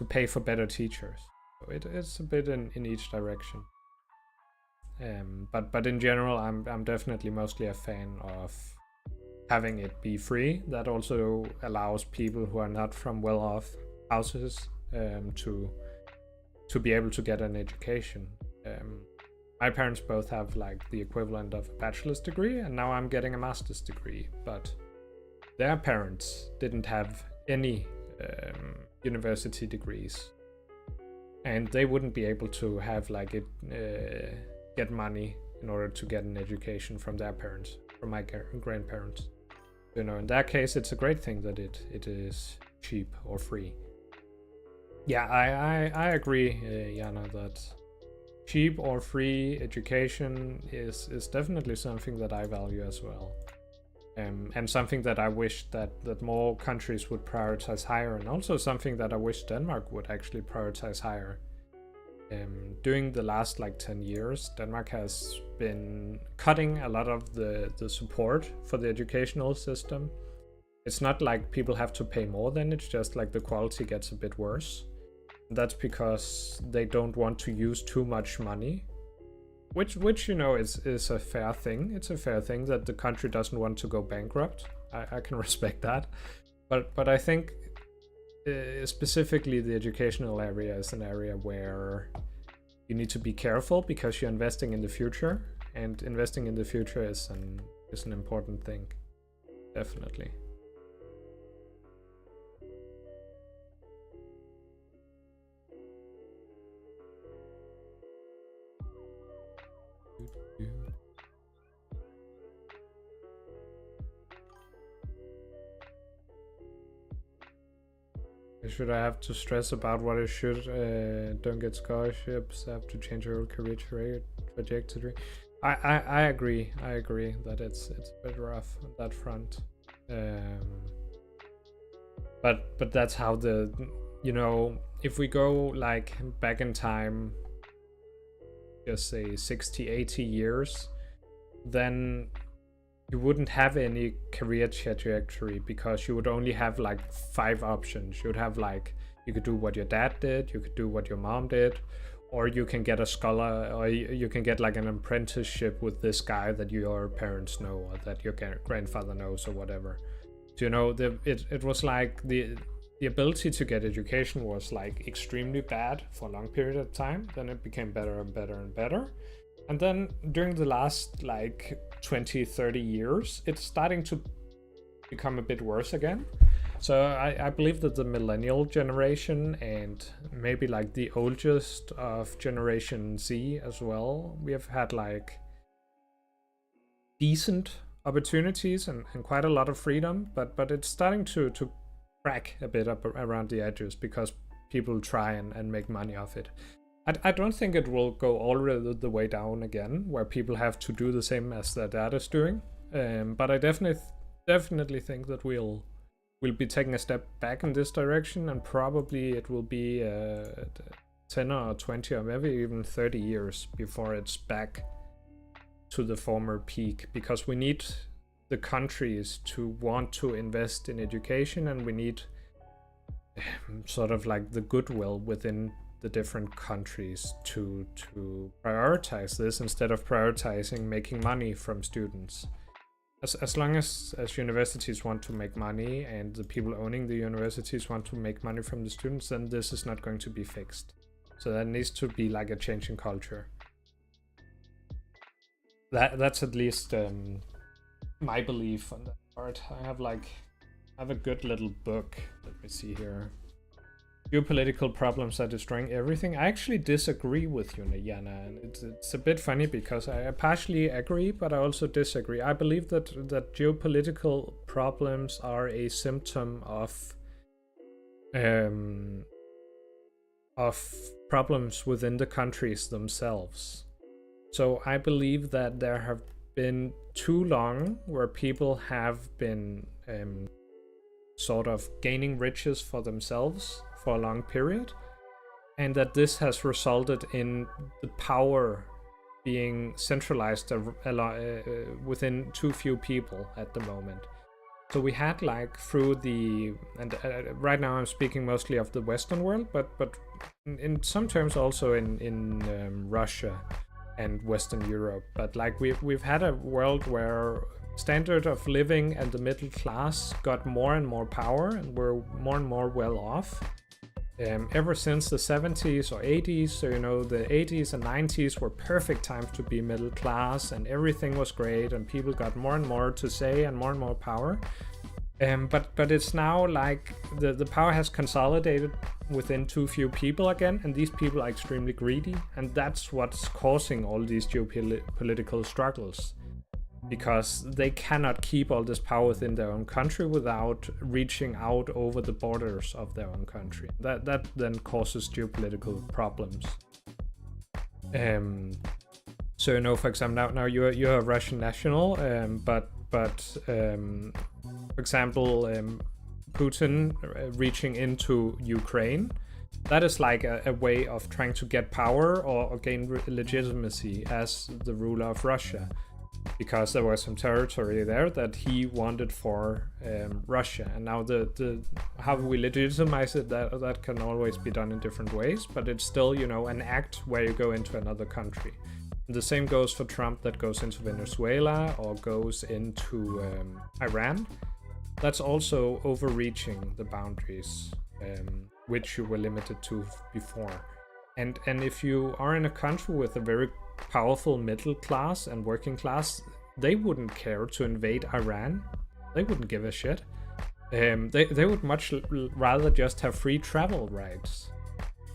pay for better teachers. So it's a bit in each direction. But in general, I'm definitely mostly a fan of having it be free. That also allows people who are not from well-off houses to be able to get an education. My parents both have like the equivalent of a bachelor's degree, and now I'm getting a master's degree, but their parents didn't have any university degrees, and they wouldn't be able to have like get money in order to get an education from their parents, from my grandparents. You know, in that case, it's a great thing that it is cheap or free. Yeah, I agree, Jana, that cheap or free education is definitely something that I value as well, and something that I wish that more countries would prioritize higher, and also something that I wish Denmark would actually prioritize higher. During the last like 10 years, Denmark has been cutting a lot of the support for the educational system. It's not like people have to pay more than, it's just like the quality gets a bit worse. That's because they don't want to use too much money, which you know is a fair thing. It's a fair thing that the country doesn't want to go bankrupt. I can respect that, but I think specifically the educational area is an area where you need to be careful, because you're investing in the future, and investing in the future is an important thing, definitely. Should I have to stress about what I should? Don't get scholarships, have to change your career trajectory. I agree. I agree that it's a bit rough on that front. But that's how you know, if we go like back in time, just say 60, 80 years, then you wouldn't have any career trajectory, because you would only have like 5 options. You would have like, you could do what your dad did, you could do what your mom did, or you can get a scholar, or you can get like an apprenticeship with this guy that your parents know, or that your grandfather knows, or whatever. So, you know, it was like the ability to get education was like extremely bad for a long period of time. Then it became better and better and better. And then during the last like 20, 30 years, it's starting to become a bit worse again. So I believe that the millennial generation, and maybe like the oldest of Generation Z as well, we have had like decent opportunities and quite a lot of freedom, but it's starting to crack a bit up around the edges, because people try and make money off it. I don't think it will go all the way down again, where people have to do the same as their dad is doing. But I definitely think that we'll be taking a step back in this direction, and probably it will be 10 or 20 or maybe even 30 years before it's back to the former peak, because we need the countries to want to invest in education, and we need sort of like the goodwill within the different countries to prioritize this, instead of prioritizing making money from students. As long as universities want to make money, and the people owning the universities want to make money from the students, then this is not going to be fixed. So there needs to be like a change in culture. That's at least my belief on that part. I have a good little book. Let me see here. Geopolitical problems are destroying everything. I actually disagree with you, Jana, and it's a bit funny, because I partially agree, but I also disagree. I believe that geopolitical problems are a symptom of problems within the countries themselves. So I believe that there have been too long where people have been sort of gaining riches for themselves for a long period, and that this has resulted in the power being centralized within too few people at the moment. So we had like through the, and right now I'm speaking mostly of the Western world, but in some terms also in Russia and Western Europe. But like we've had a world where standard of living and the middle class got more and more power and were more and more well off. Ever since the 70s or 80s, so you know the 80s and 90s were perfect times to be middle class, and everything was great, and people got more and more to say and more power. But it's now like the power has consolidated within too few people again, and these people are extremely greedy, and that's what's causing all these geopolitical struggles. Because they cannot keep all this power within their own country without reaching out over the borders of their own country. That then causes geopolitical problems. So you know, for example, now you're a Russian national, but for example, Putin reaching into Ukraine, that is like a way of trying to get power or gain legitimacy as the ruler of Russia. Because there was some territory there that he wanted for Russia, and now the how we legitimize it, that can always be done in different ways, but it's still, you know, an act where you go into another country. And the same goes for Trump that goes into Venezuela or goes into Iran. That's also overreaching the boundaries which you were limited to before. And if you are in a country with a very powerful middle class and working class, they wouldn't care to invade Iran. They wouldn't give a shit. They would much rather just have free travel rights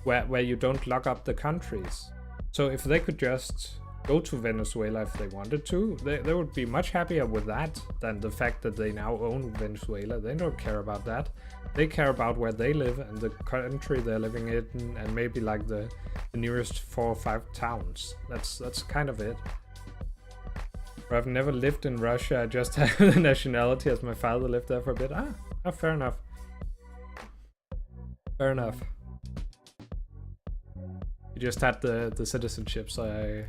where you don't lock up the countries. So if they could just go to Venezuela if they wanted to, they would be much happier with that than the fact that they now own Venezuela. They don't care about that. They care about where they live and the country they're living in, and maybe like the nearest 4 or 5 towns. That's kind of it. I've never lived in Russia. I just have the nationality as my father lived there for a bit. Fair enough. Fair enough. You just had the citizenship, so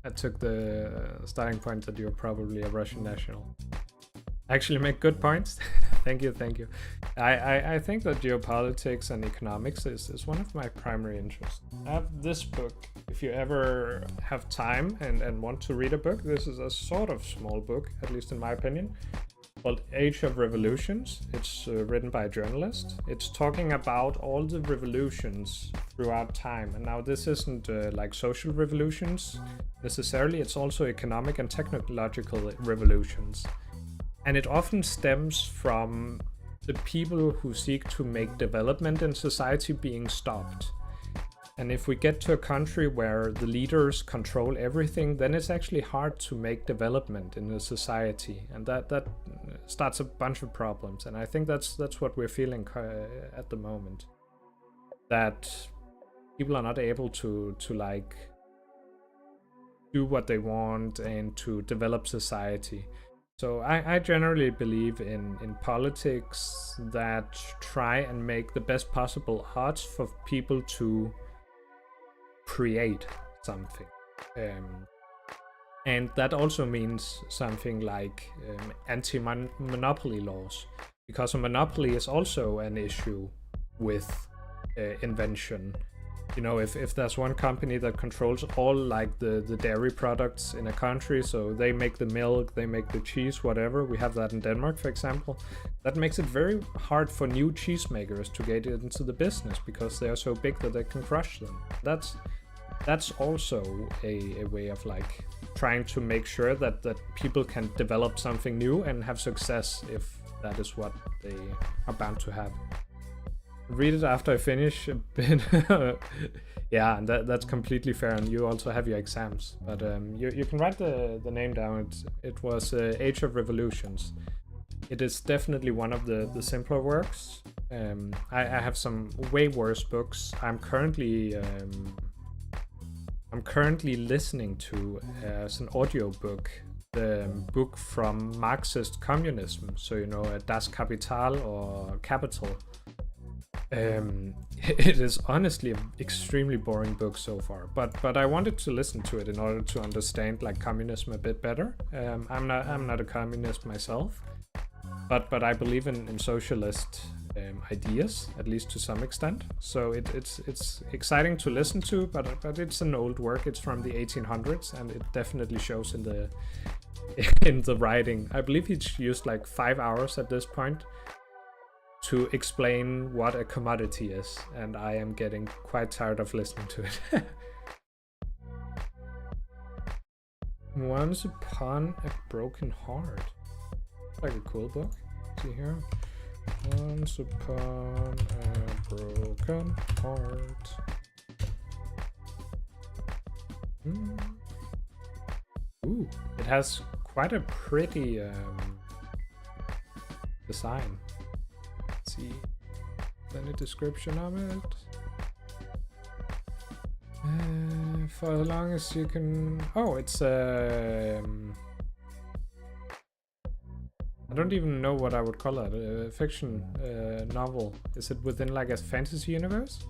I took the starting point that you're probably a Russian national. Actually make good points. Thank you. I think that geopolitics and economics is one of my primary interests. I have this book. If you ever have time and want to read a book, this is a sort of small book, at least in my opinion, called Age of Revolutions. It's written by a journalist. It's talking about all the revolutions throughout time. And now this isn't like social revolutions necessarily. It's also economic and technological revolutions. And it often stems from the people who seek to make development in society being stopped. And if we get to a country where the leaders control everything, then it's actually hard to make development in a society. And that starts a bunch of problems. And I think that's what we're feeling at the moment. That people are not able to like do what they want and to develop society. So I generally believe in politics that try and make the best possible odds for people to create something. And that also means something like anti-monopoly laws, because a monopoly is also an issue with invention. You know, if there's one company that controls all like the dairy products in a country, so they make the milk, they make the cheese, whatever, we have that in Denmark, for example, that makes it very hard for new cheesemakers to get into the business because they are so big that they can crush them. That's also a way of like trying to make sure that people can develop something new and have success if that is what they are bound to have. Read it after I finish a bit. Yeah, and that's completely fair, and you also have your exams, but you can write the name down. It was Age of Revolutions. It is definitely one of the simpler works. I have some way worse books. I'm currently listening to as an audio book the book from Marxist communism, so you know, Das Kapital or Capital. It is honestly an extremely boring book so far, but I wanted to listen to it in order to understand like communism a bit better. I'm not a communist myself, but I believe in socialist ideas, at least to some extent. So it's exciting to listen to, but it's an old work. It's from the 1800s, and it definitely shows in the in the writing. I believe he's used like 5 hours at this point to explain what a commodity is, and I am getting quite tired of listening to it. Once Upon a Broken Heart. Like a cool book. See here. Once Upon a Broken Heart. Ooh, it has quite a pretty design. Let's see, any description of it? For as long as you can. Oh, it's I don't even know what I would call it. A fiction novel. Is it within like a fantasy universe?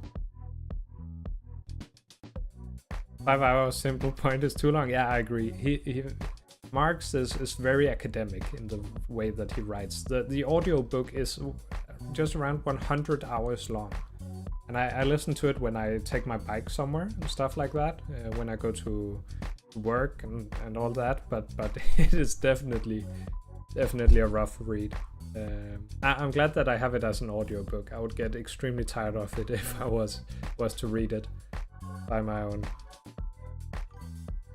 5 hours simple point is too long. Yeah, I agree. Marx is very academic in the way that he writes. The audio book is just around 100 hours long, and I listen to it when I take my bike somewhere and stuff like that, when I go to work and all that. But it is definitely a rough read. I'm glad that I have it as an audiobook. I would get extremely tired of it if I was to read it by my own.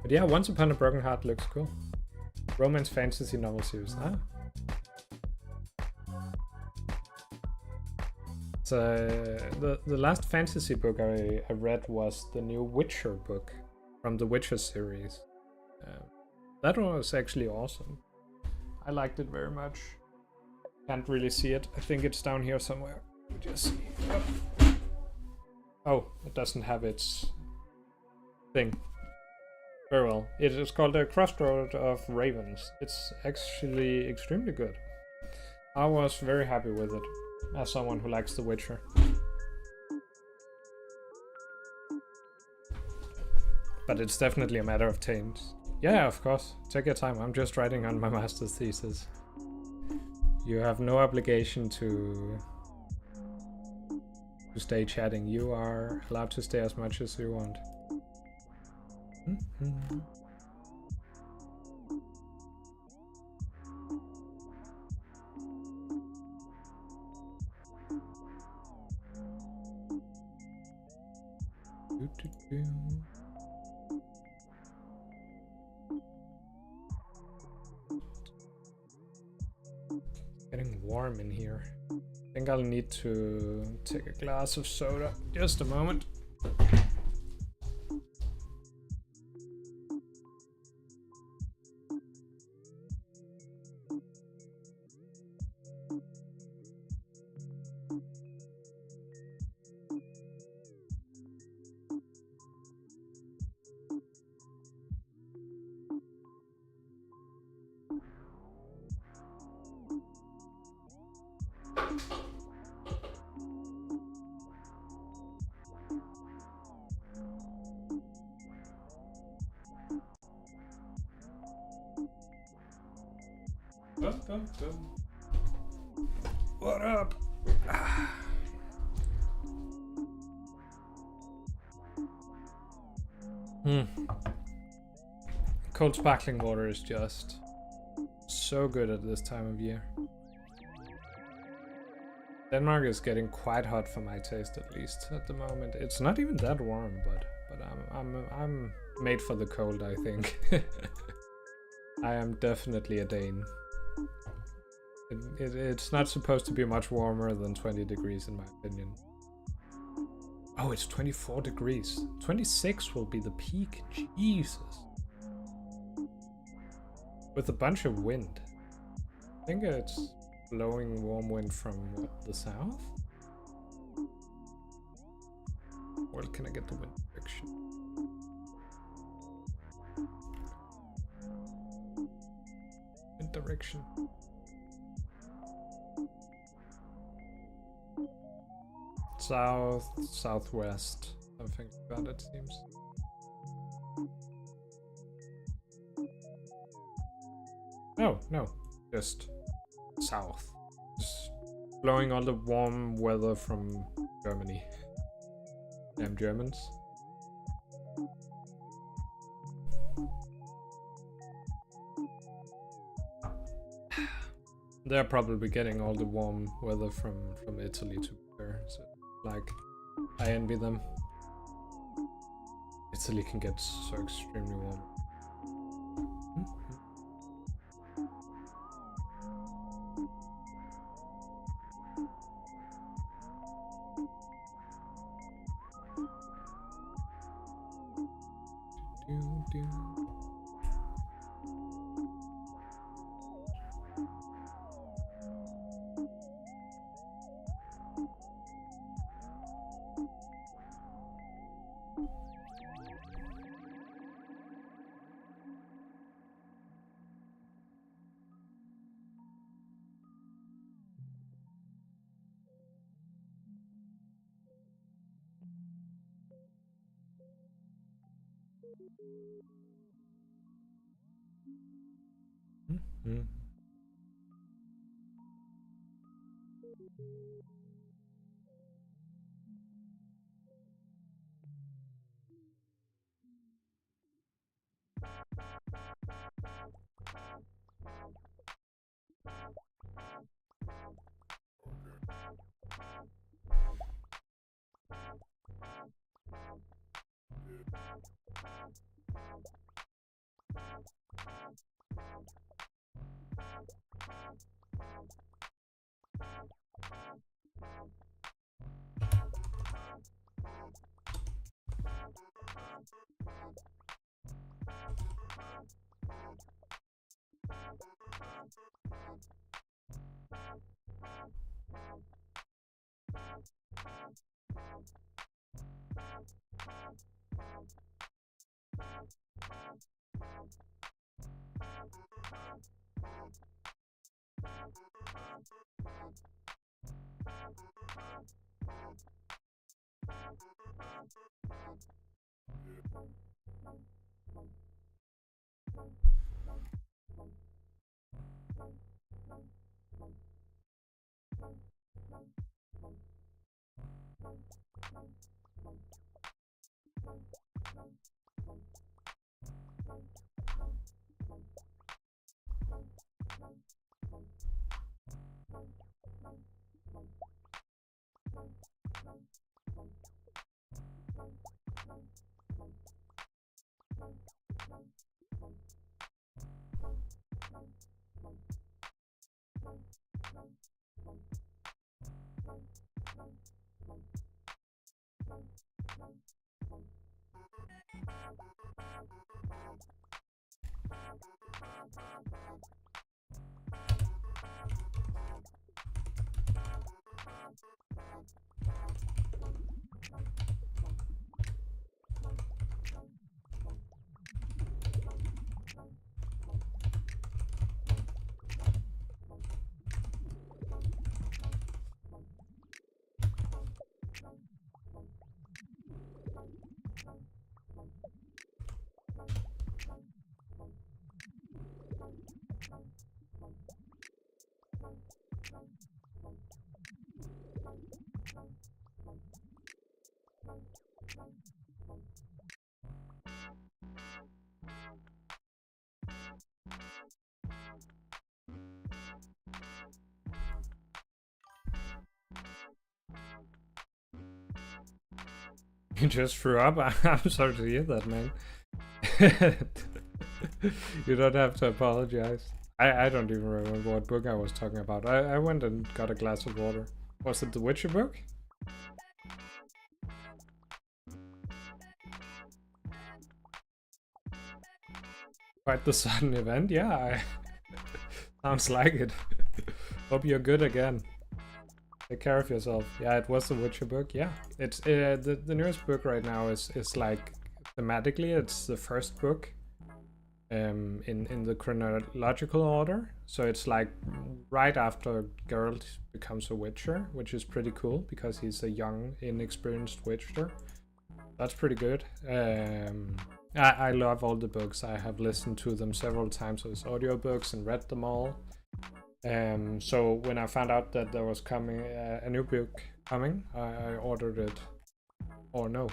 But yeah, Once Upon a Broken Heart looks cool. Romance fantasy novel series. The last fantasy book I read was the new Witcher book from the Witcher series. That one was actually awesome. I liked it very much. Can't really see it. I think it's down here somewhere. Let me just see. Oh, it doesn't have its thing. Very well. It is called A Crossroad of Ravens. It's actually extremely good. I was very happy with it, as someone who likes The Witcher. But it's definitely a matter of taste. Yeah, of course. Take your time. I'm just writing on my master's thesis. You have no obligation to stay chatting. You are allowed to stay as much as you want. Getting warm in here. I think I'll need to take a glass of soda. Just a moment. What up? Cold sparkling water is just so good at this time of year. Denmark is getting quite hot for my taste, at least at the moment. It's not even that warm, but I'm made for the cold, I think. I am definitely a Dane. It's not supposed to be much warmer than 20 degrees in my opinion. Oh, it's 24 degrees. 26 will be the peak. Jesus. With a bunch of wind. I think it's blowing warm wind from what, the south? Where can I get the wind direction? wind direction. South, southwest, something like that it seems. No, just south. Just blowing all the warm weather from Germany. Damn Germans. They're probably getting all the warm weather from Italy to there. So, like, I envy them. Italy can get so extremely warm. You just threw up? I'm sorry to hear that, man. You don't have to apologize. I don't even remember what book I was talking about. I went and got a glass of water. Was it the Witcher book? Quite the sudden event, yeah. Sounds like it. Hope you're good again. Take care of yourself. Yeah, it was the Witcher book. Yeah, it's the newest book right now is like thematically it's the first book in the chronological order. So it's like right after Geralt becomes a Witcher, which is pretty cool because he's a young, inexperienced Witcher. That's pretty good. I love all the books. I have listened to them several times as audiobooks and read them all. So when I found out that there was coming a new book coming, I ordered it. Or no,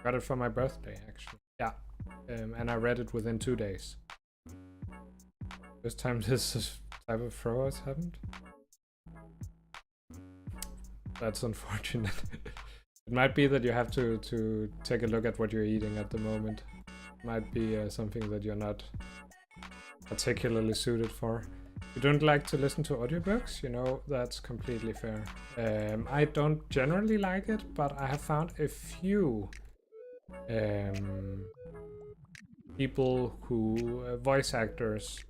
got it for my birthday actually. Yeah, and I read it within 2 days. This time this type of throw has happened. That's unfortunate. It might be that you have to take a look at what you're eating at the moment. It might be something that you're not particularly suited for. You don't like to listen to audiobooks, you know, that's completely fair. I don't generally like it, but I have found a few people who, voice actors,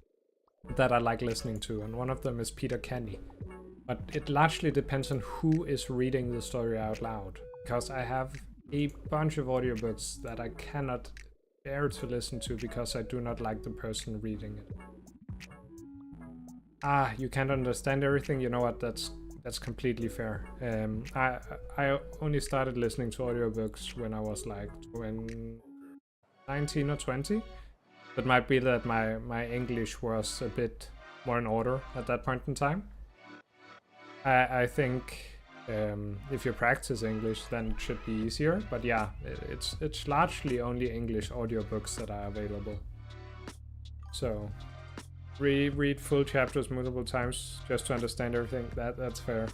that I like listening to, and one of them is Peter Kenny. But it largely depends on who is reading the story out loud, because I have a bunch of audiobooks that I cannot bear to listen to because I do not like the person reading it. Ah, you can't understand everything. You know what? That's completely fair. I only started listening to audiobooks when I was like 19 or 20. It might be that my English was a bit more in order at that point in time. I think if you practice English, then it should be easier. But yeah, it's largely only English audiobooks that are available. So read full chapters multiple times just to understand everything. That's fair.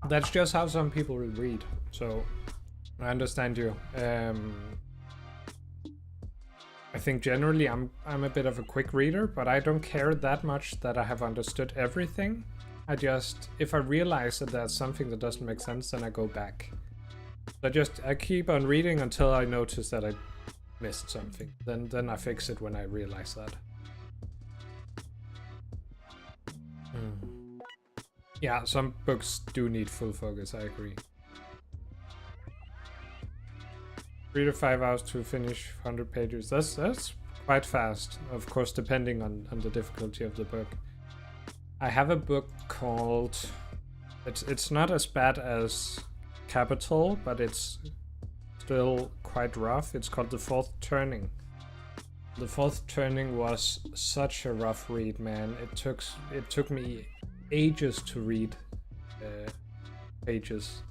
That's just how some people will read. So I understand you. I think generally I'm a bit of a quick reader, but I don't care that much that I have understood everything. If I realize that there's something that doesn't make sense, then I go back. I keep on reading until I notice that I missed something. Then I fix it when I realize that. Yeah, some books do need full focus, I agree. 3 to 5 hours to finish 100 pages. That's quite fast, of course, depending on the difficulty of the book. I have a book called... It's not as bad as Capital, but it's still quite rough. It's called The Fourth Turning. The Fourth Turning was such a rough read, man. It took me ages to read pages.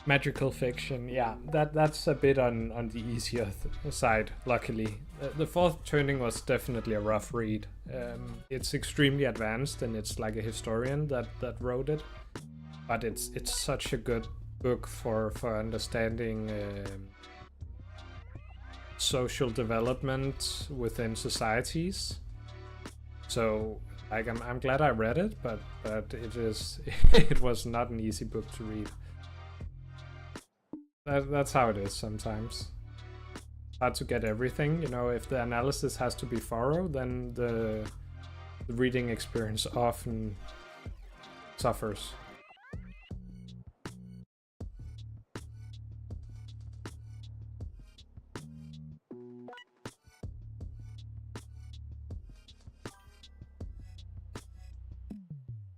Magical fiction, yeah, that's a bit on the easier side, luckily. The Fourth Turning was definitely a rough read. It's extremely advanced, and it's like a historian that wrote it. But it's such a good book for understanding social development within societies. So like I'm glad I read it, but it was not an easy book to read. That's how it is sometimes. Hard to get everything, you know. If the analysis has to be thorough, then the reading experience often suffers.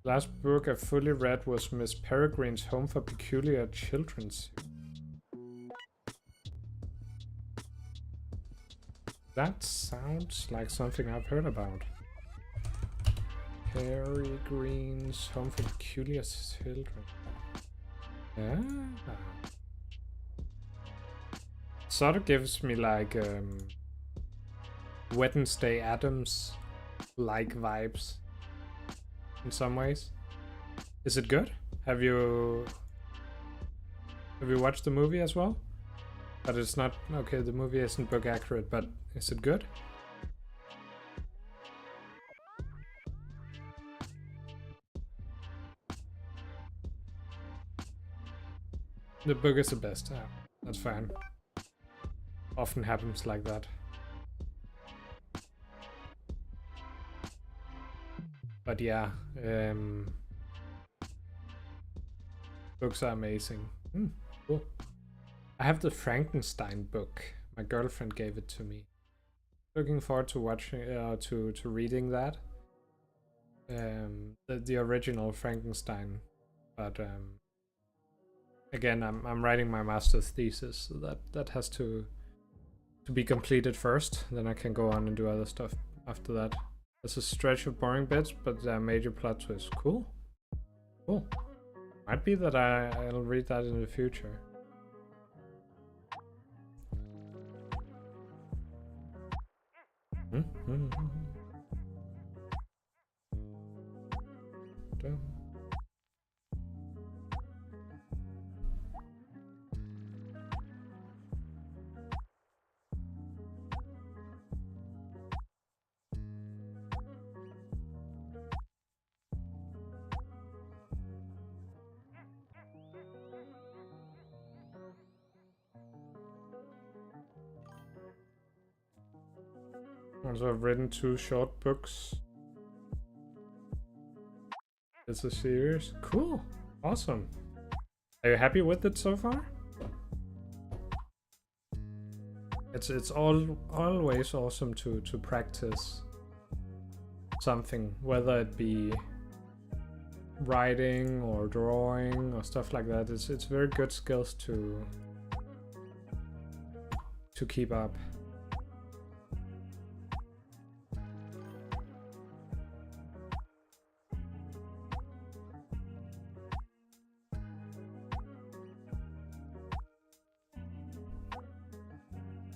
Last book I fully read was Miss Peregrine's Home for Peculiar Children. That sounds like something I've heard about. Peregrine's Home for Peculiar Children. Ah. Sort of gives me like Wednesday Addams like vibes in some ways. Is it good? Have you watched the movie as well? But it's not okay. The movie isn't book accurate, but is it good? The book is the best. Yeah, that's fine. Often happens like that. But yeah, books are amazing. Cool. I have the Frankenstein book. My girlfriend gave it to me. Looking forward to watching, to reading that. The original Frankenstein, but again, I'm writing my master's thesis, so that has to be completed first. Then I can go on and do other stuff after that. There's a stretch of boring bits, but a major plot twist. Cool. Might be that I'll read that in the future. Also, I've written 2 short books. It's a series. Cool. Awesome. Are you happy with it so far? It's always awesome to practice something, whether it be writing or drawing or stuff like that. It's very good skills to keep up.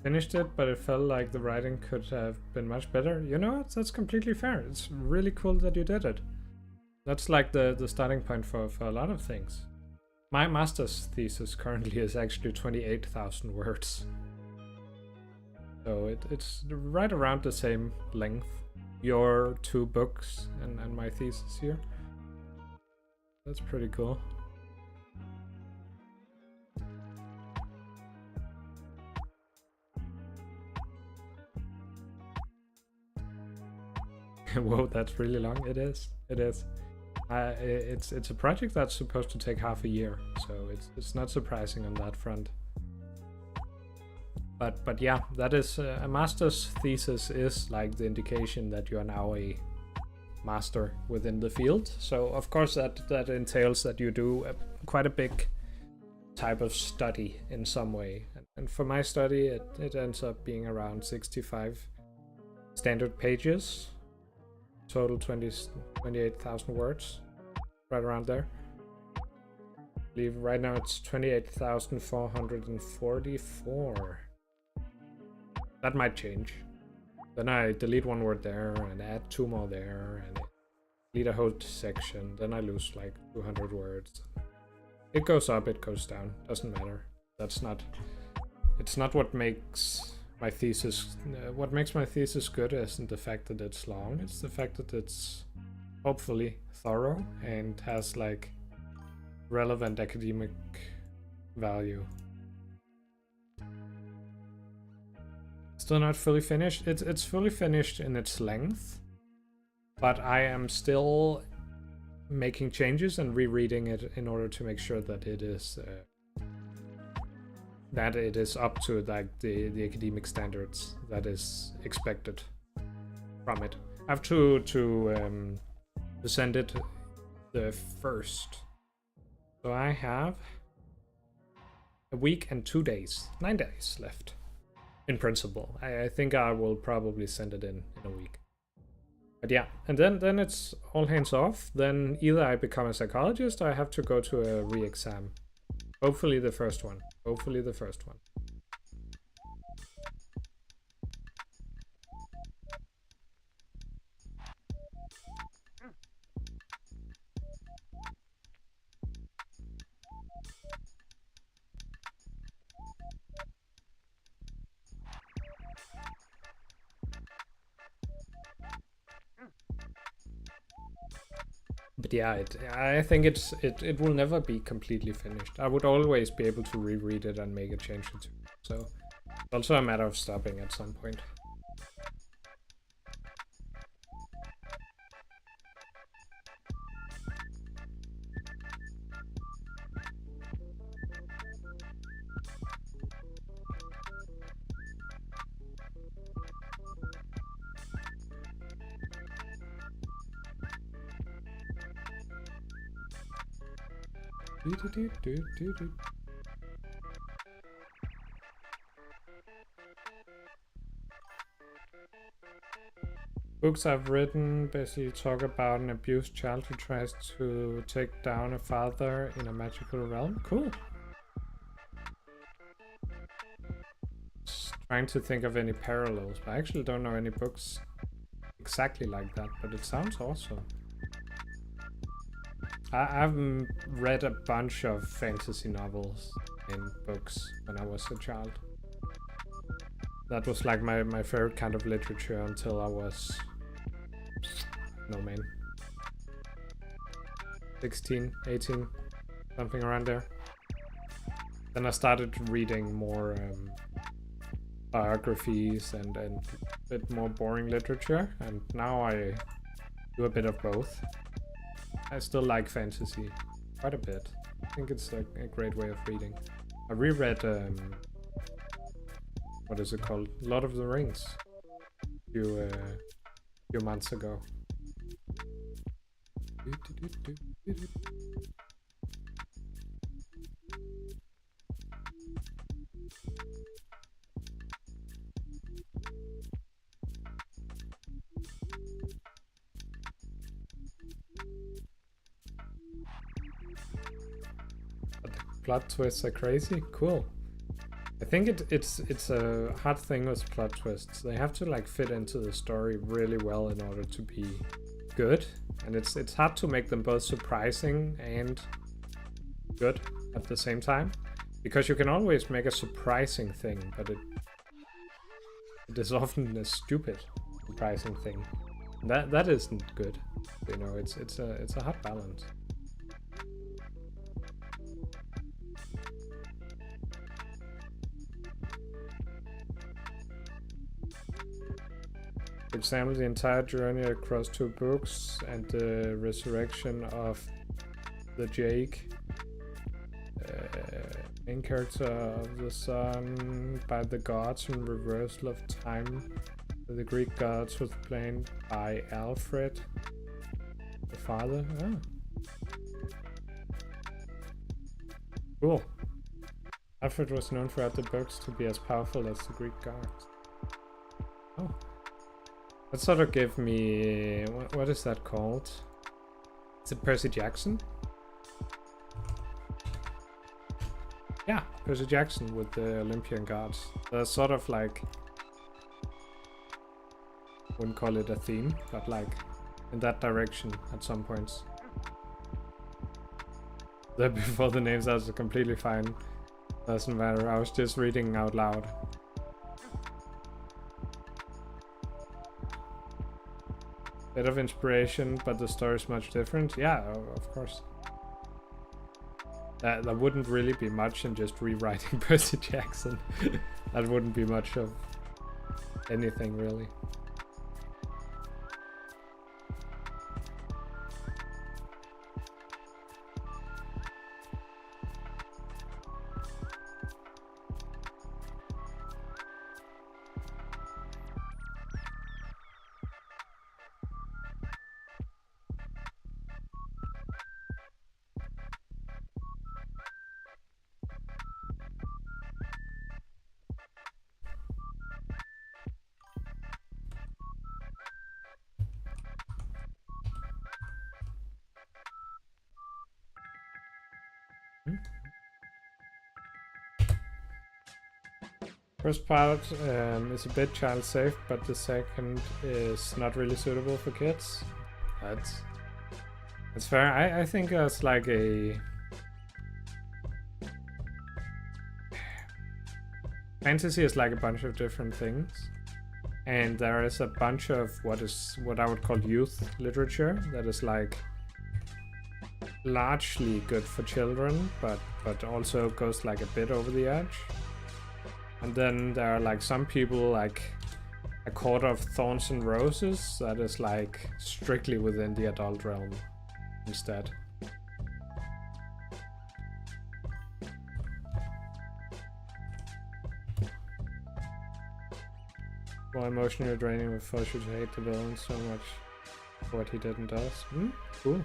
Finished it, but it felt like the writing could have been much better. You know, that's completely fair. It's really cool that you did it. That's like the starting point for a lot of things. My master's thesis currently is actually 28,000 words. So it's right around the same length. Your 2 books and my thesis here. That's pretty cool. Whoa, that's really long. It is. It's a project that's supposed to take half a year, so it's not surprising on that front. But yeah, that is a master's thesis is like the indication that you are now a master within the field. So of course that entails that you do quite a big type of study in some way. And for my study, it ends up being around 65 standard pages. Total 28,000 words, right around there. I believe right now it's 28,444. That might change. Then I delete 1 word there and add 2 more there and delete a whole section. Then I lose like 200 words. It goes up, it goes down. Doesn't matter. It's not what makes my thesis, what makes my thesis good isn't the fact that it's long, it's the fact that it's hopefully thorough and has like relevant academic value. Still not fully finished. It's fully finished in its length, but I am still making changes and rereading it in order to make sure that it is up to like the academic standards that is expected from it. I have to send it the 1st. So I have a week and 2 days, 9 days left in principle. I think I will probably send it in a week. But yeah, and then it's all hands off. Then either I become a psychologist or I have to go to a re-exam. Hopefully the first one. Hopefully the first one. But yeah, I think it will never be completely finished. I would always be able to reread it and make a change or two. So it's also a matter of stopping at some point. Books I've written basically talk about an abused child who tries to take down a father in a magical realm. Cool. Just trying to think of any parallels, but I actually don't know any books exactly like that, but it sounds awesome. I've read a bunch of fantasy novels and books when I was a child. That was like my favorite kind of literature until I was, no man, 16, 18, something around there. Then I started reading more biographies and a bit more boring literature, and now I do a bit of both. I still like fantasy quite a bit. I think it's a great way of reading. I reread what is it called? Lord of the Rings a few months ago. But the plot twists are crazy. Cool. I think it's a hard thing with plot twists. They have to like fit into the story really well in order to be good, and it's hard to make them both surprising and good at the same time, because you can always make a surprising thing, but it is often a stupid surprising thing. That isn't good. You know, it's a hard balance. For example, the entire journey across 2 books and the resurrection of the Jake, main character of the sun, by the gods and reversal of time. The Greek gods was played by Alfred, the father. Oh. Cool. Alfred was known throughout the books to be as powerful as the Greek gods. Oh. That sort of gave me... What is that called? Is it Percy Jackson? Yeah, Percy Jackson with the Olympian gods. They're sort of like... Wouldn't call it a theme, but like in that direction at some points. Before the names, I was completely fine. Doesn't matter, I was just reading out loud. Bit of inspiration, but the story is much different. Yeah, of course. There wouldn't really be much in just rewriting Percy Jackson. That wouldn't be much of anything, really. First part is a bit child safe, but the second is not really suitable for kids. That's fair. I think that's like a... Fantasy is like a bunch of different things. And there is a bunch of what I would call youth literature that is like largely good for children, but also goes like a bit over the edge. And then there are like some people, like A Court of Thorns and Roses, that is like strictly within the adult realm instead. More emotionally draining will force you to hate the villain so much for what he did and does. Cool.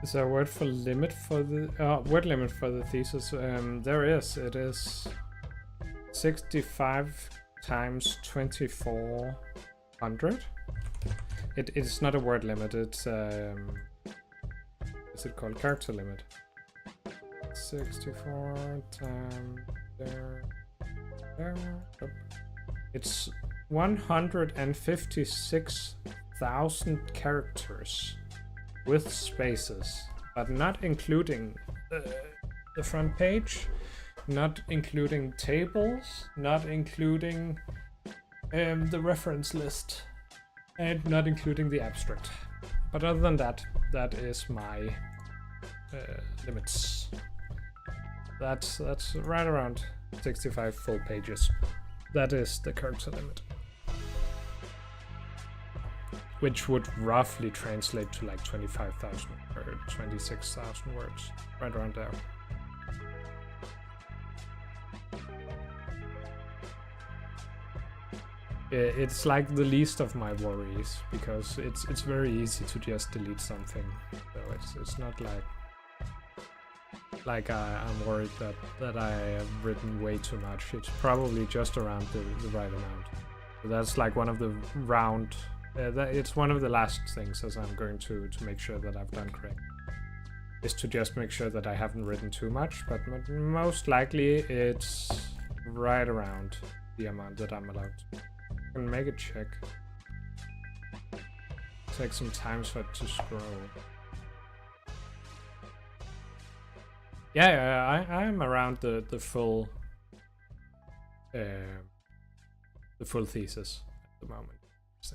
Is there a word for limit for the word limit for the thesis? There is. It is 65 times 2400. It's not a word limit. It's is it called character limit? 64 times there. Oh. It's 156,000 characters with spaces, but not including the front page, not including tables, not including the reference list, and not including the abstract. But other than that, that is my limits. That's right around 65 full pages. That is the character limit, which would roughly translate to like 25,000 or 26,000 words, right around there. It's like the least of my worries, because it's very easy to just delete something. So it's not like I'm worried that I have written way too much. It's probably just around the right amount. So that's like one of the round. It's one of the last things as I'm going to make sure that I've done correct, is to just make sure that I haven't written too much, but most likely it's right around the amount that I'm allowed to. I can make a check. Take some time for it to scroll. Yeah, I'm around the full thesis at the moment.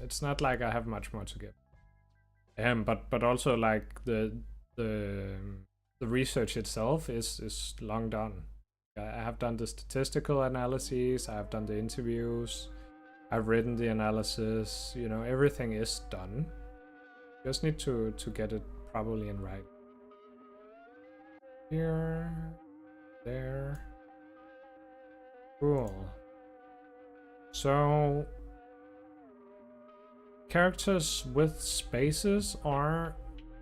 It's not like I have much more to give. But also like the research itself is long done. I have done the statistical analyses, I have done the interviews, I've written the analysis, you know, everything is done. Just need to get it probably in right. Here, there. Cool. So characters with spaces are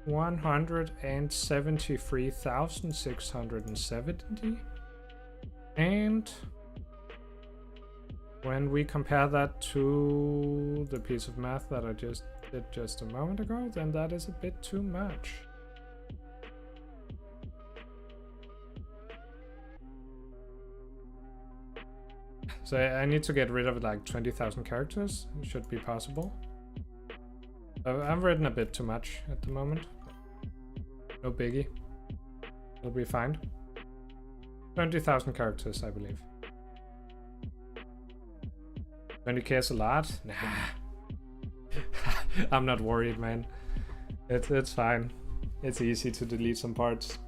173,670, and when we compare that to the piece of math that I just did just a moment ago, then that is a bit too much. So I need to get rid of like 20,000 characters. It should be possible. I've written a bit too much at the moment. No biggie. It'll be fine. 20,000 characters, I believe. 20k is a lot? Nah. I'm not worried, man. It's fine. It's easy to delete some parts.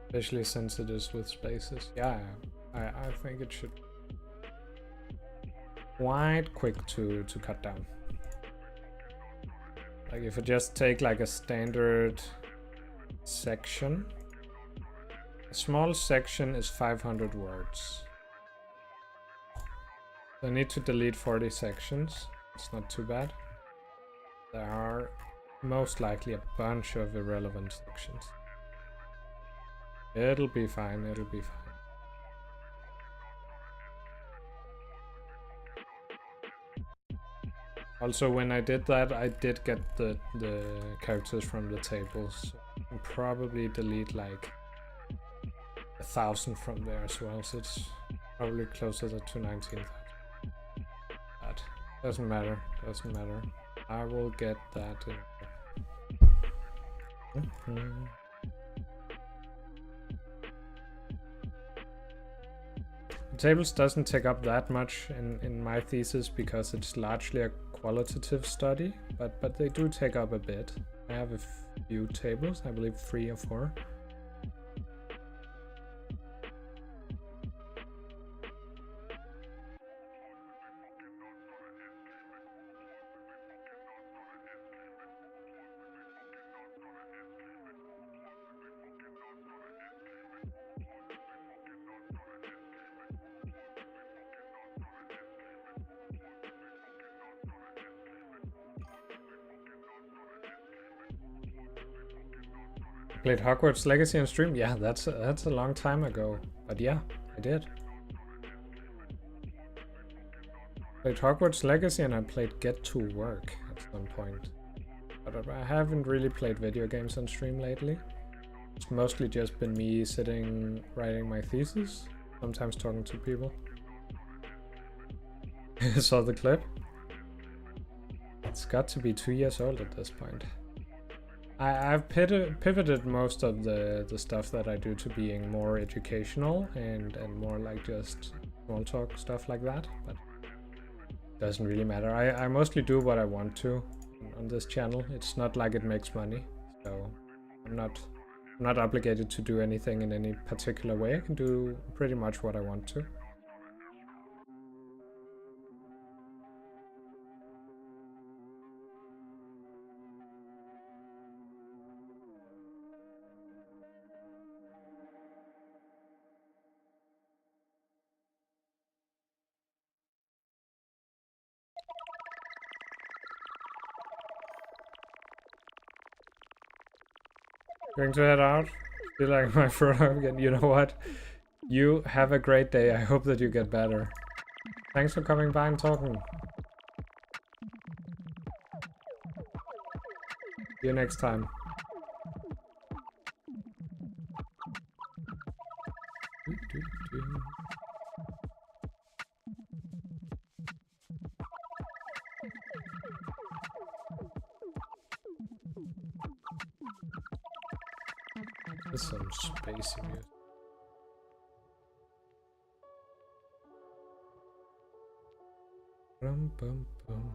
Especially since it is with spaces. Yeah, I think it should be quite quick to cut down. Like if I just take like a standard section, a small section is 500 words. I need to delete 40 sections. It's not too bad. There are most likely a bunch of irrelevant sections. It'll be fine, it'll be fine. Also, when I did that, I did get the characters from the tables. So I can probably delete like 1,000 from there as well, so it's probably closer to 19,000. That doesn't matter, doesn't matter. I will get that in. Tables doesn't take up that much in my thesis because it's largely a qualitative study, but they do take up a bit. I have a few tables, I believe 3 or 4. Played Hogwarts Legacy on stream? Yeah, that's a long time ago. But yeah, I did. Played Hogwarts Legacy and I played Get to Work at some point. But I haven't really played video games on stream lately. It's mostly just been me sitting, writing my thesis, sometimes talking to people. Saw the clip? It's got to be 2 years old at this point. I've pivoted most of the stuff that I do to being more educational and more like just small talk stuff like that, but it doesn't really matter. I mostly do what I want to on this channel. It's not like it makes money, so I'm not obligated to do anything in any particular way. I can do pretty much what I want to. Going to head out. Feel like my throat again. You know what? You have a great day. I hope that you get better. Thanks for coming by and talking. See you next time. There's some spacey music. Bum, bum, bum.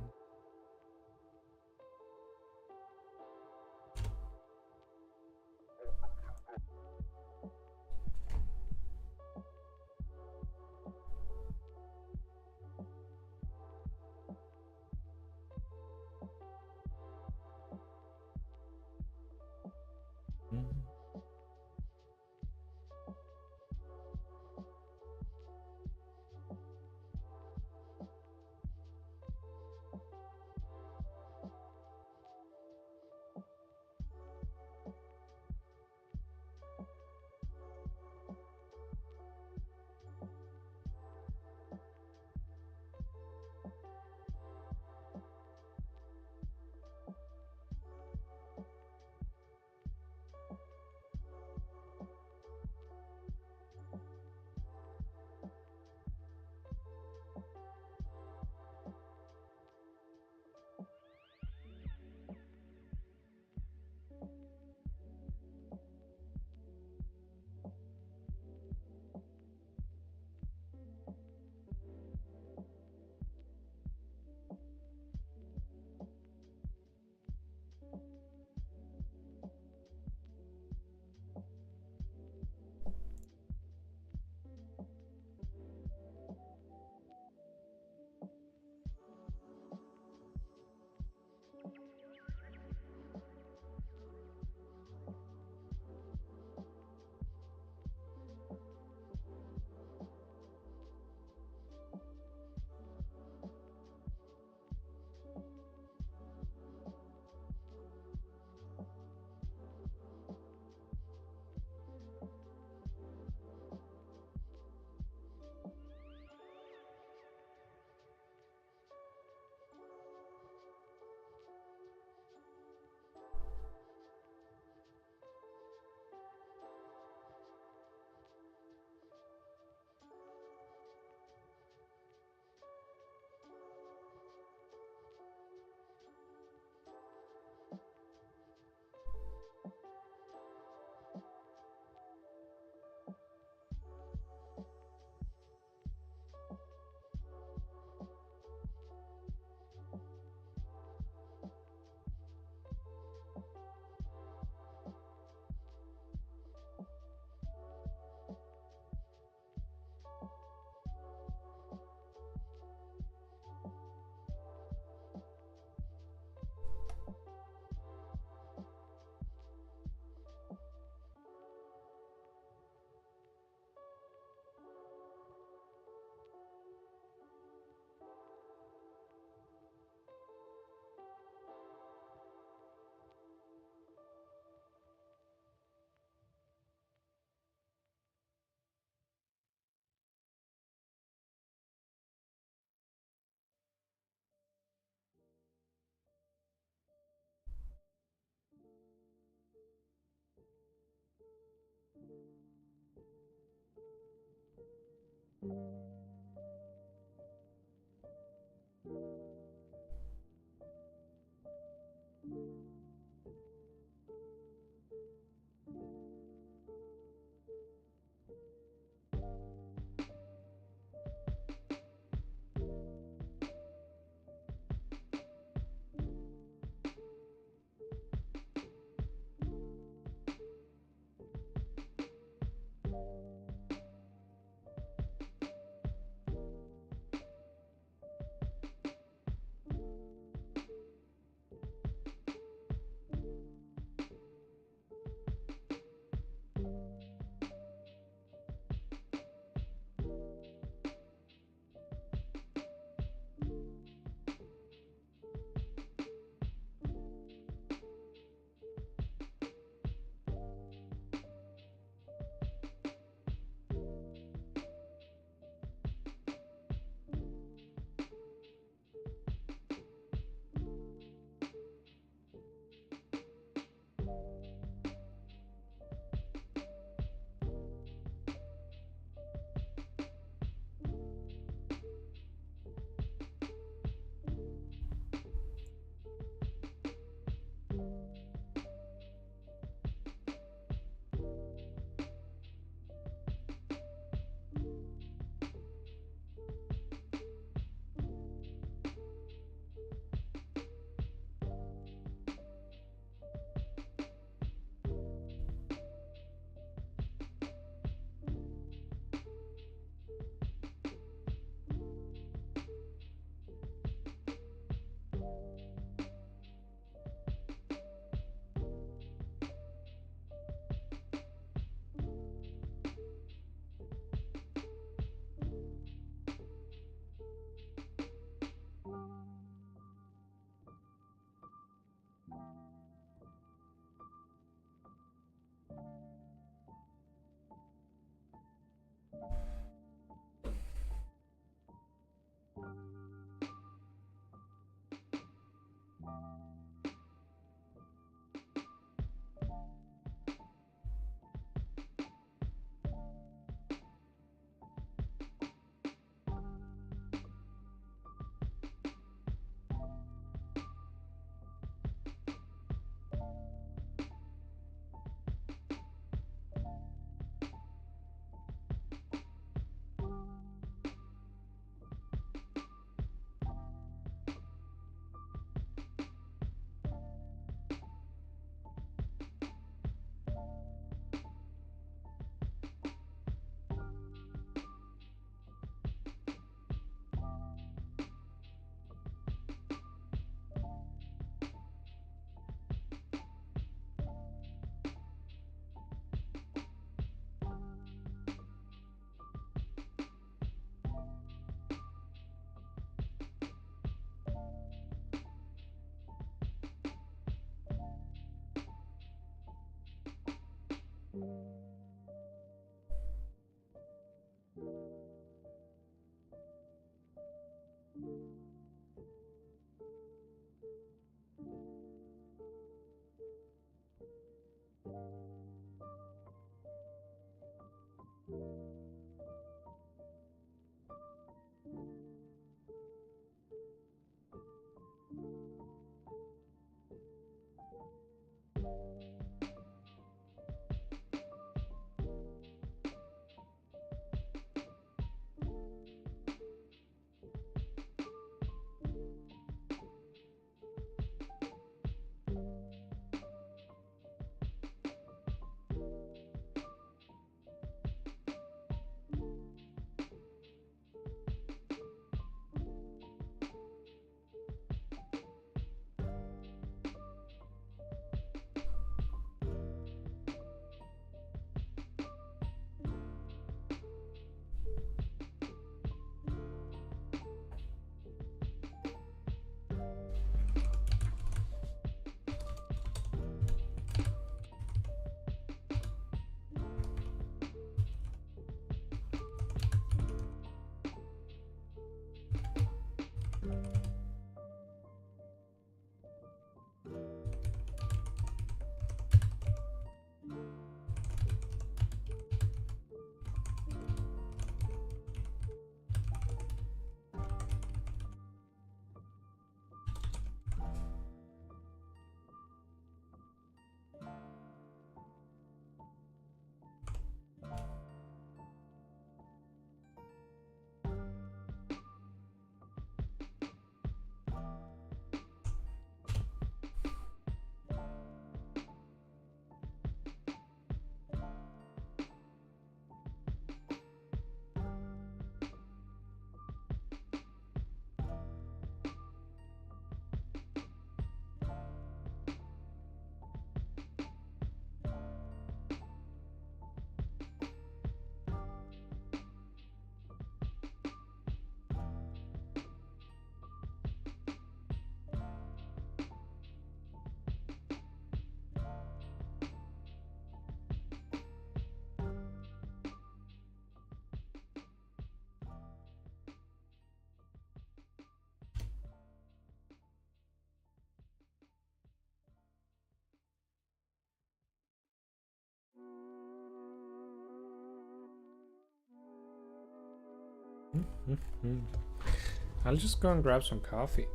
I'll just go and grab some coffee.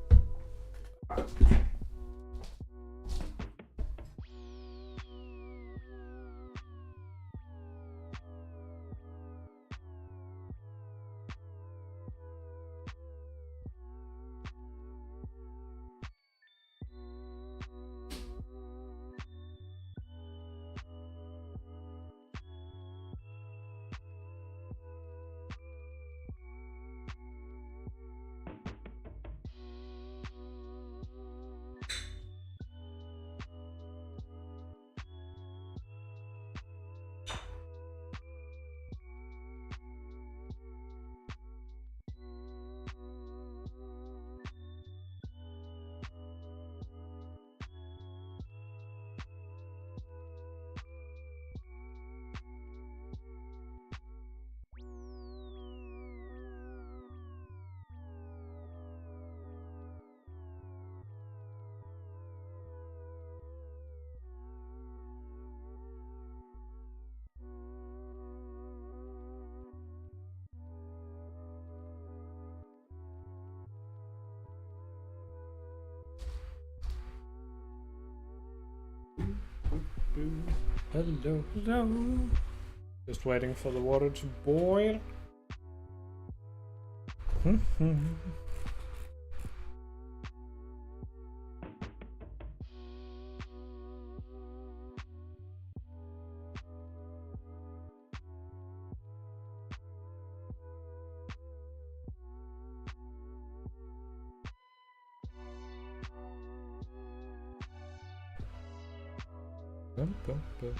Hello, hello. Just waiting for the water to boil. Bum, bum, bum.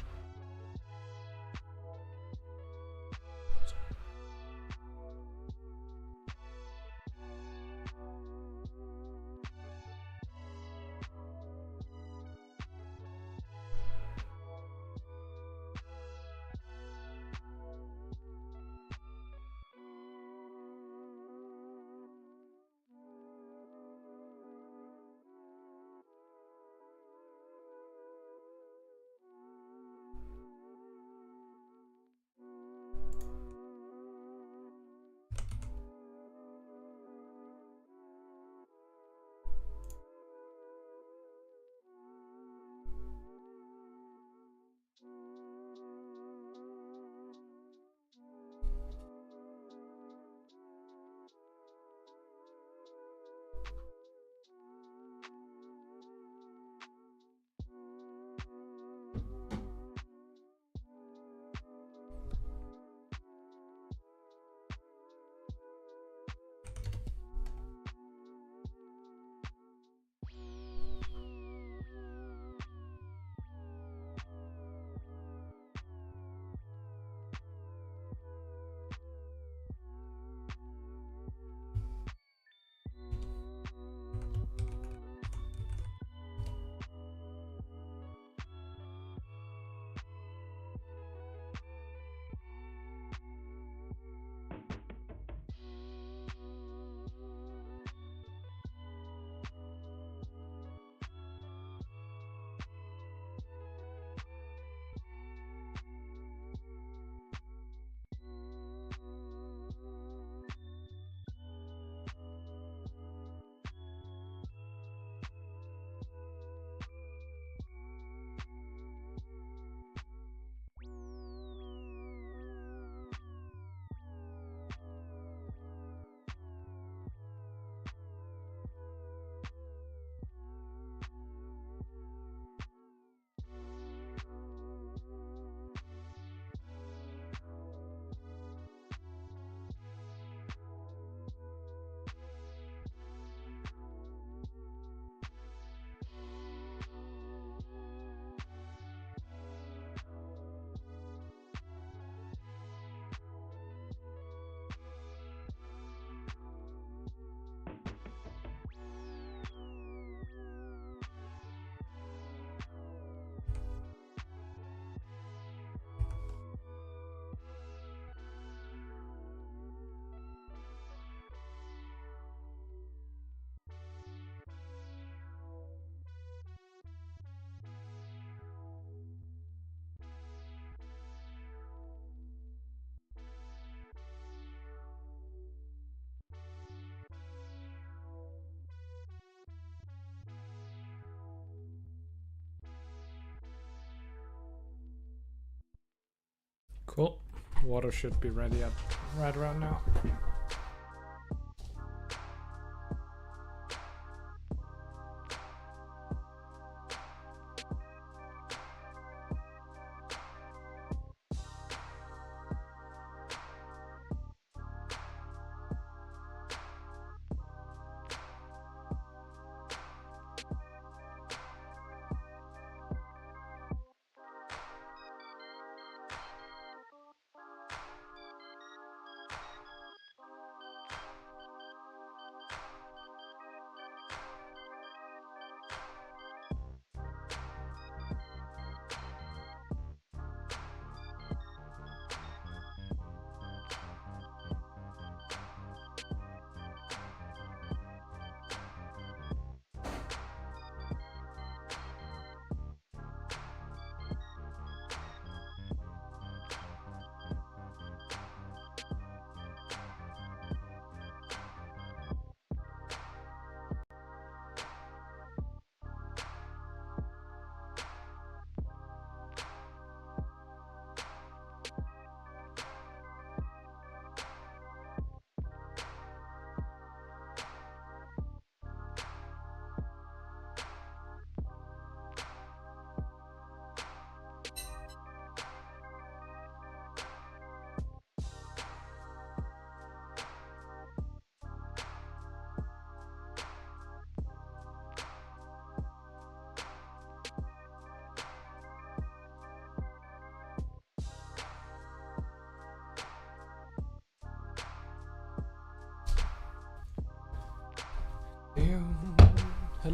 Cool. Water should be ready at right around now.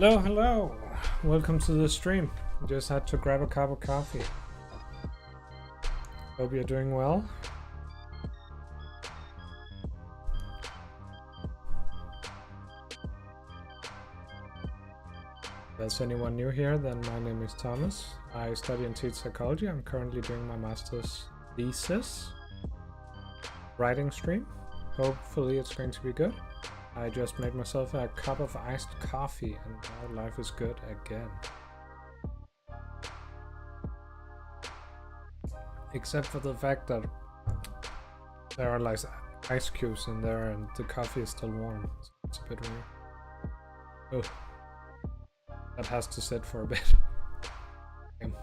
Hello, hello. Welcome to the stream. Just had to grab a cup of coffee. Hope you're doing well. If there's anyone new here, then my name is Thomas. I study and teach psychology. I'm currently doing my master's thesis writing stream. Hopefully it's going to be good. I just made myself a cup of iced coffee and now life is good again. Except for the fact that there are like ice cubes in there and the coffee is still warm. So it's a bit weird. Oh, that has to sit for a bit. Okay.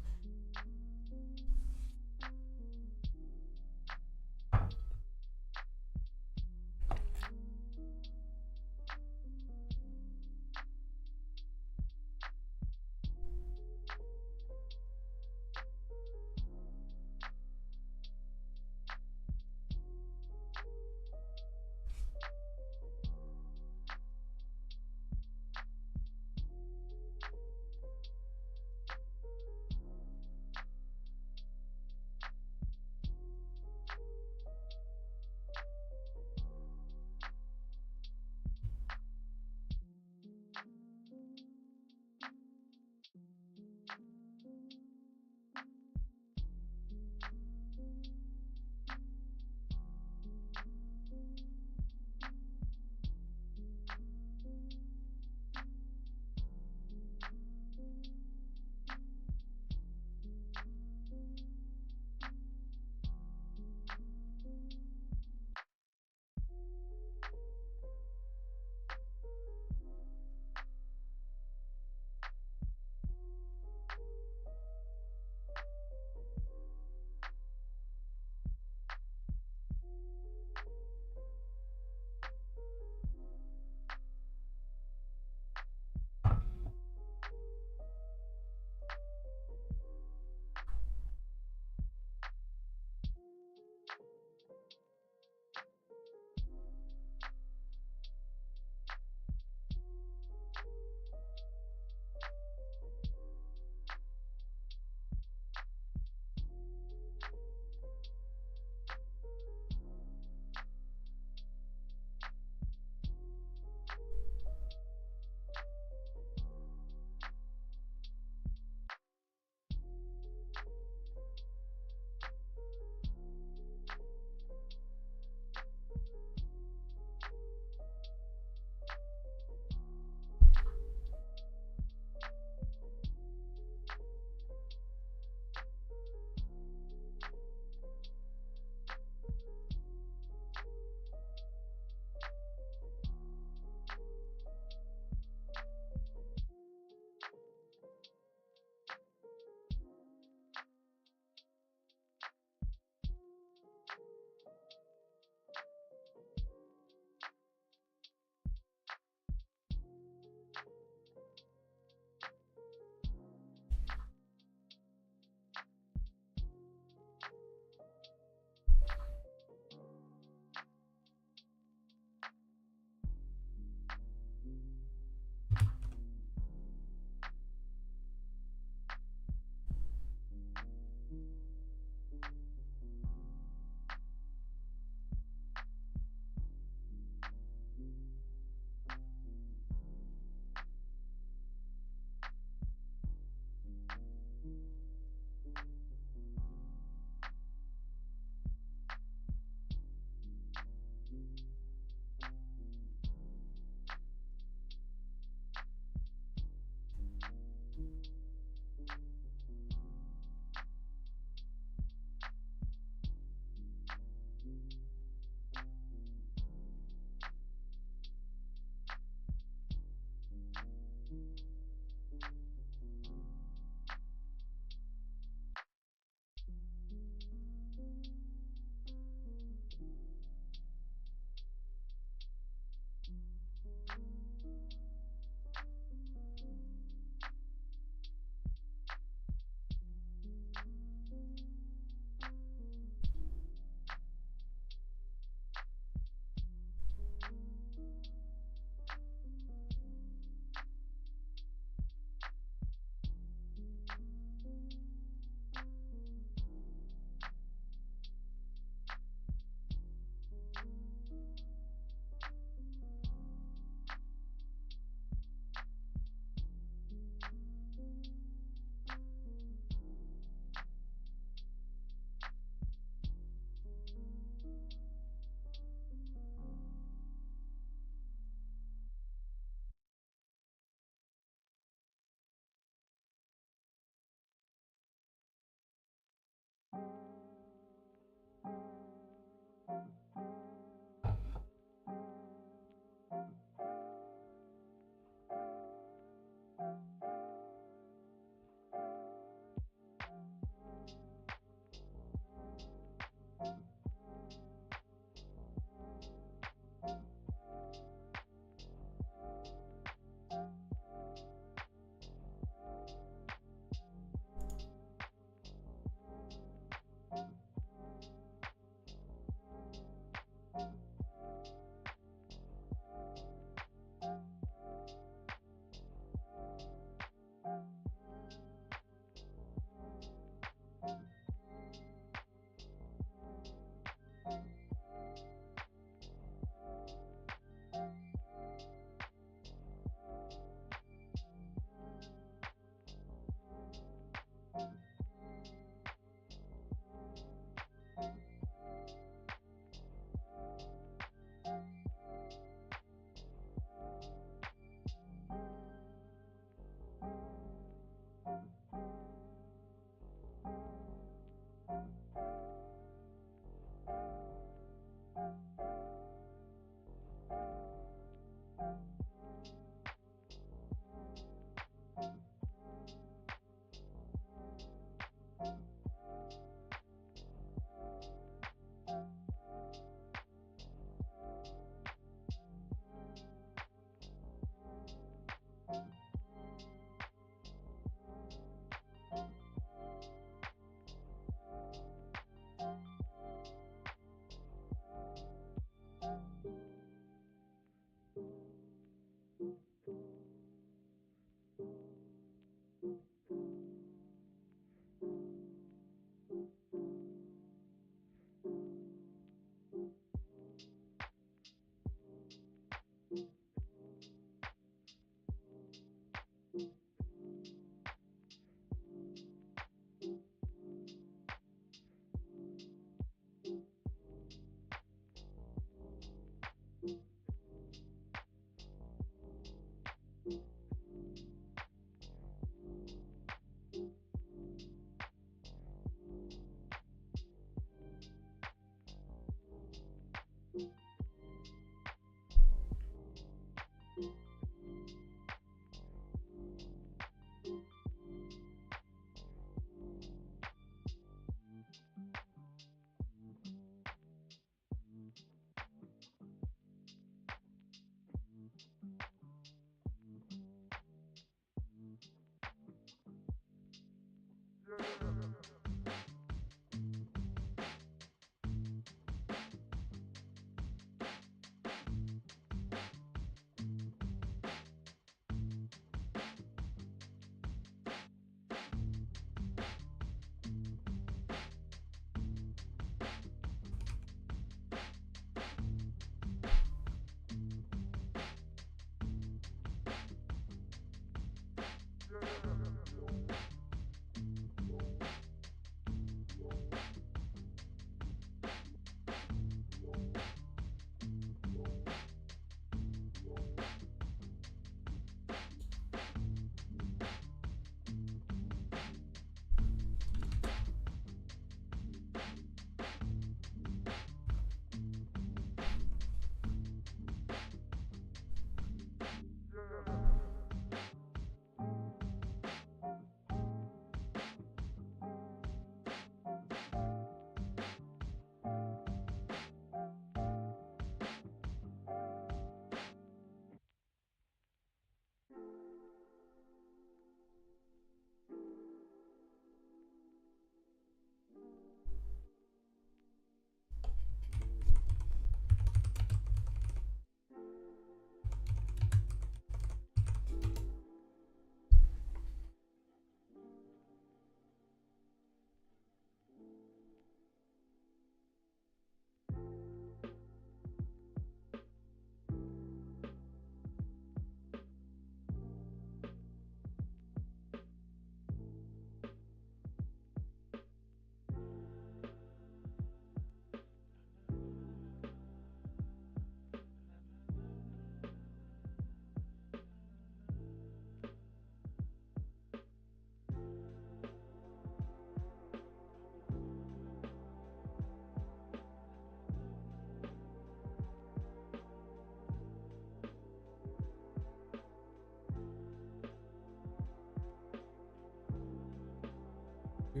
I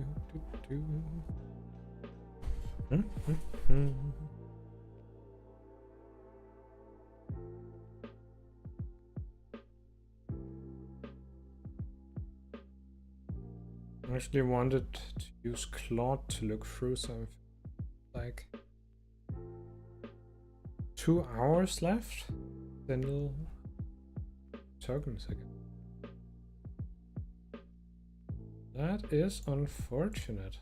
actually wanted to use Claude to look through something. Like 2 hours left? Then we'll tokens again. That is unfortunate.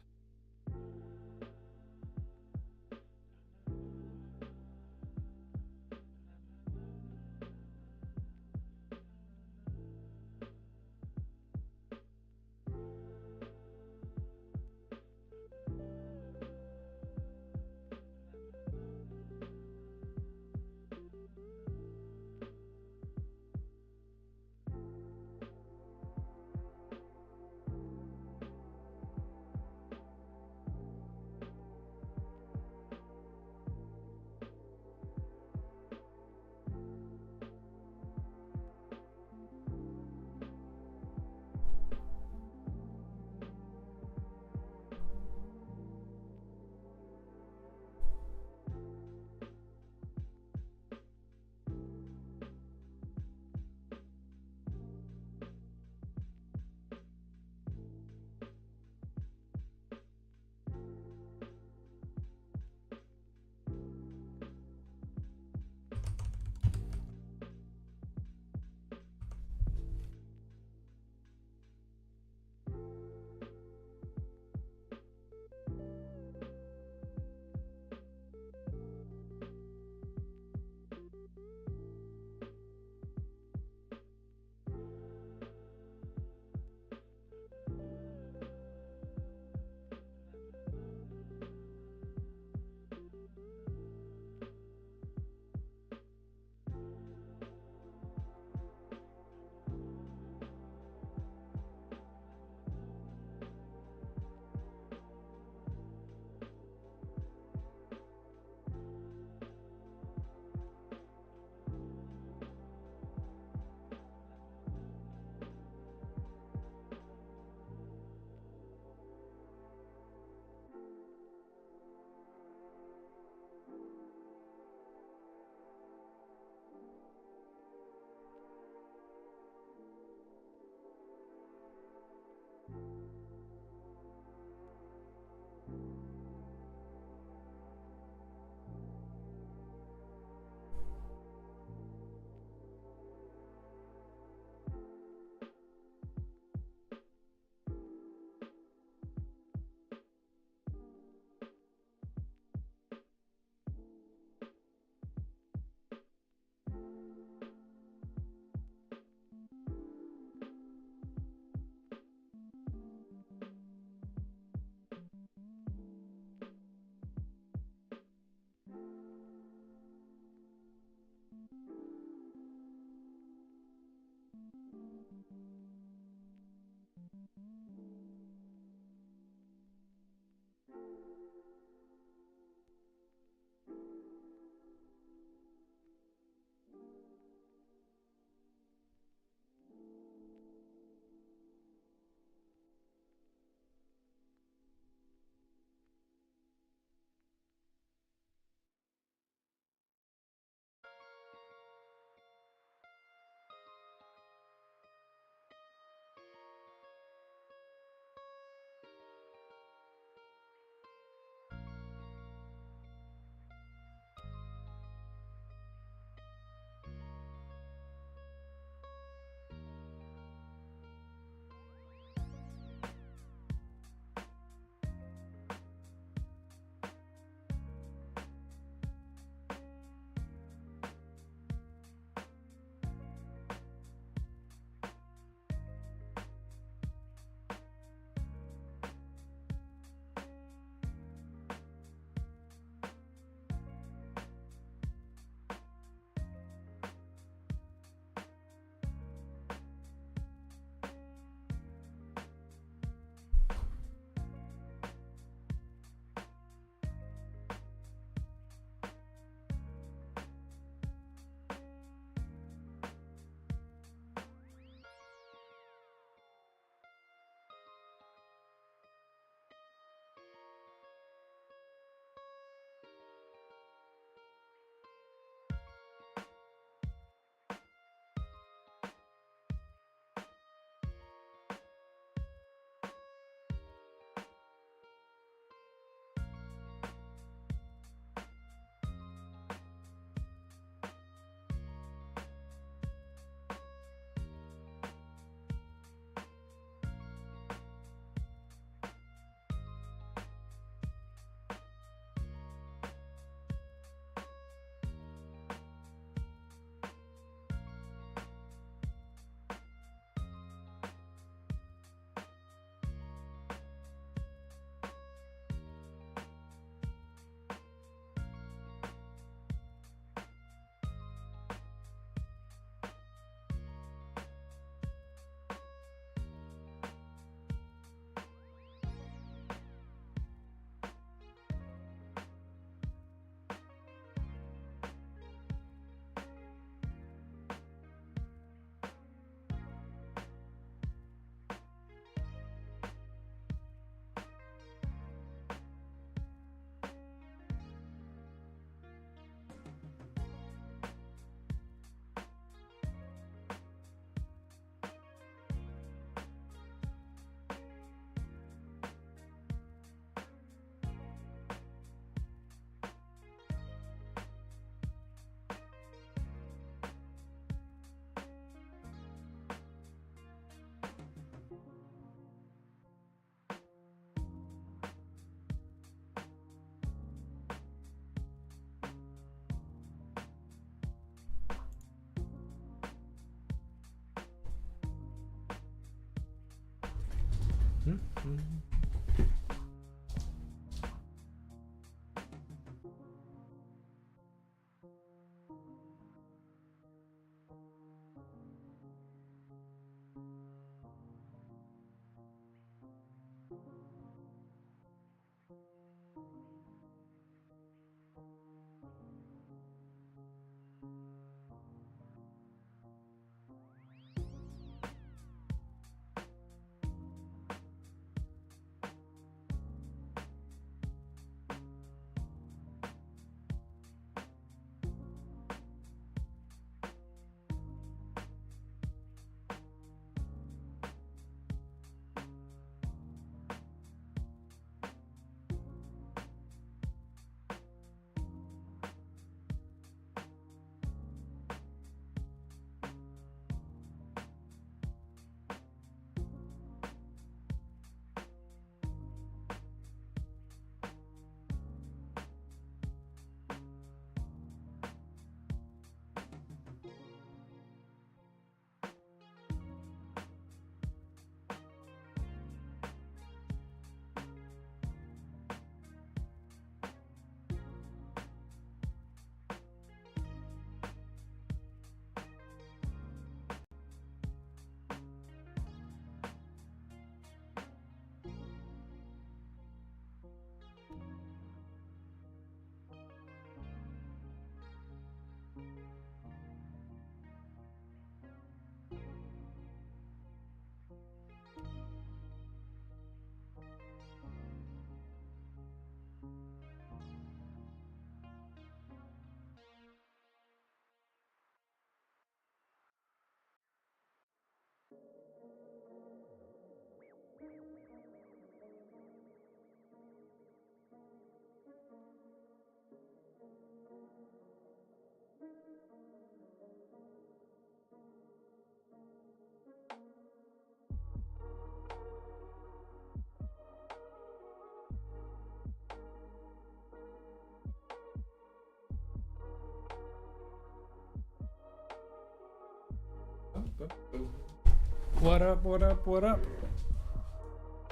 What up, what up, what up?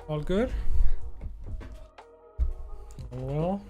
All good? Well.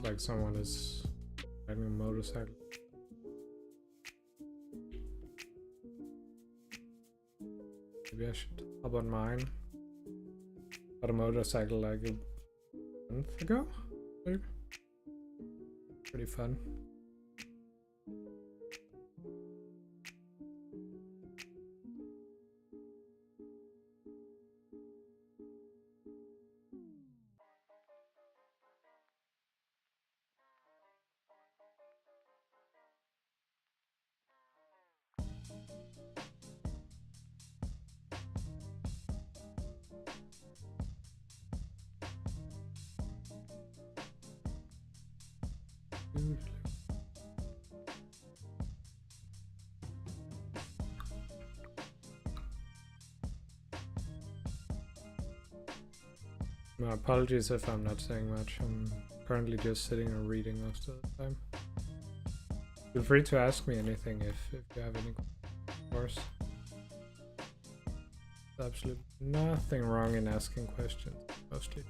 Like someone is riding a motorcycle. Maybe I should hop on mine. Got a motorcycle like a month ago, maybe. Pretty fun. usually. My apologies if I'm not saying much. I'm currently just sitting and reading most of the time. Feel free to ask me anything if you have any questions, of course. There's absolutely nothing wrong in asking questions, mostly.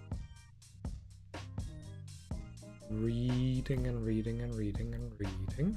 Reading and reading and reading and reading.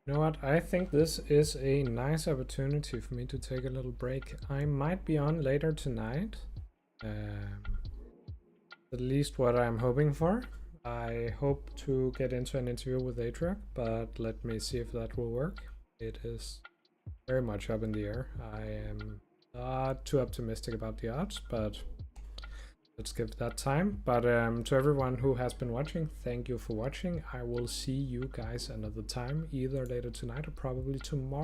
You know what? I think this is a nice opportunity for me to take a little break. I might be on later tonight. At least what I'm hoping for. I hope to get into an interview with Adric, but let me see if that will work. It is very much up in the air. I am not too optimistic about the odds, but let's give that time. But to everyone who has been watching, thank you for watching. I will see you guys another time, either later tonight or probably tomorrow.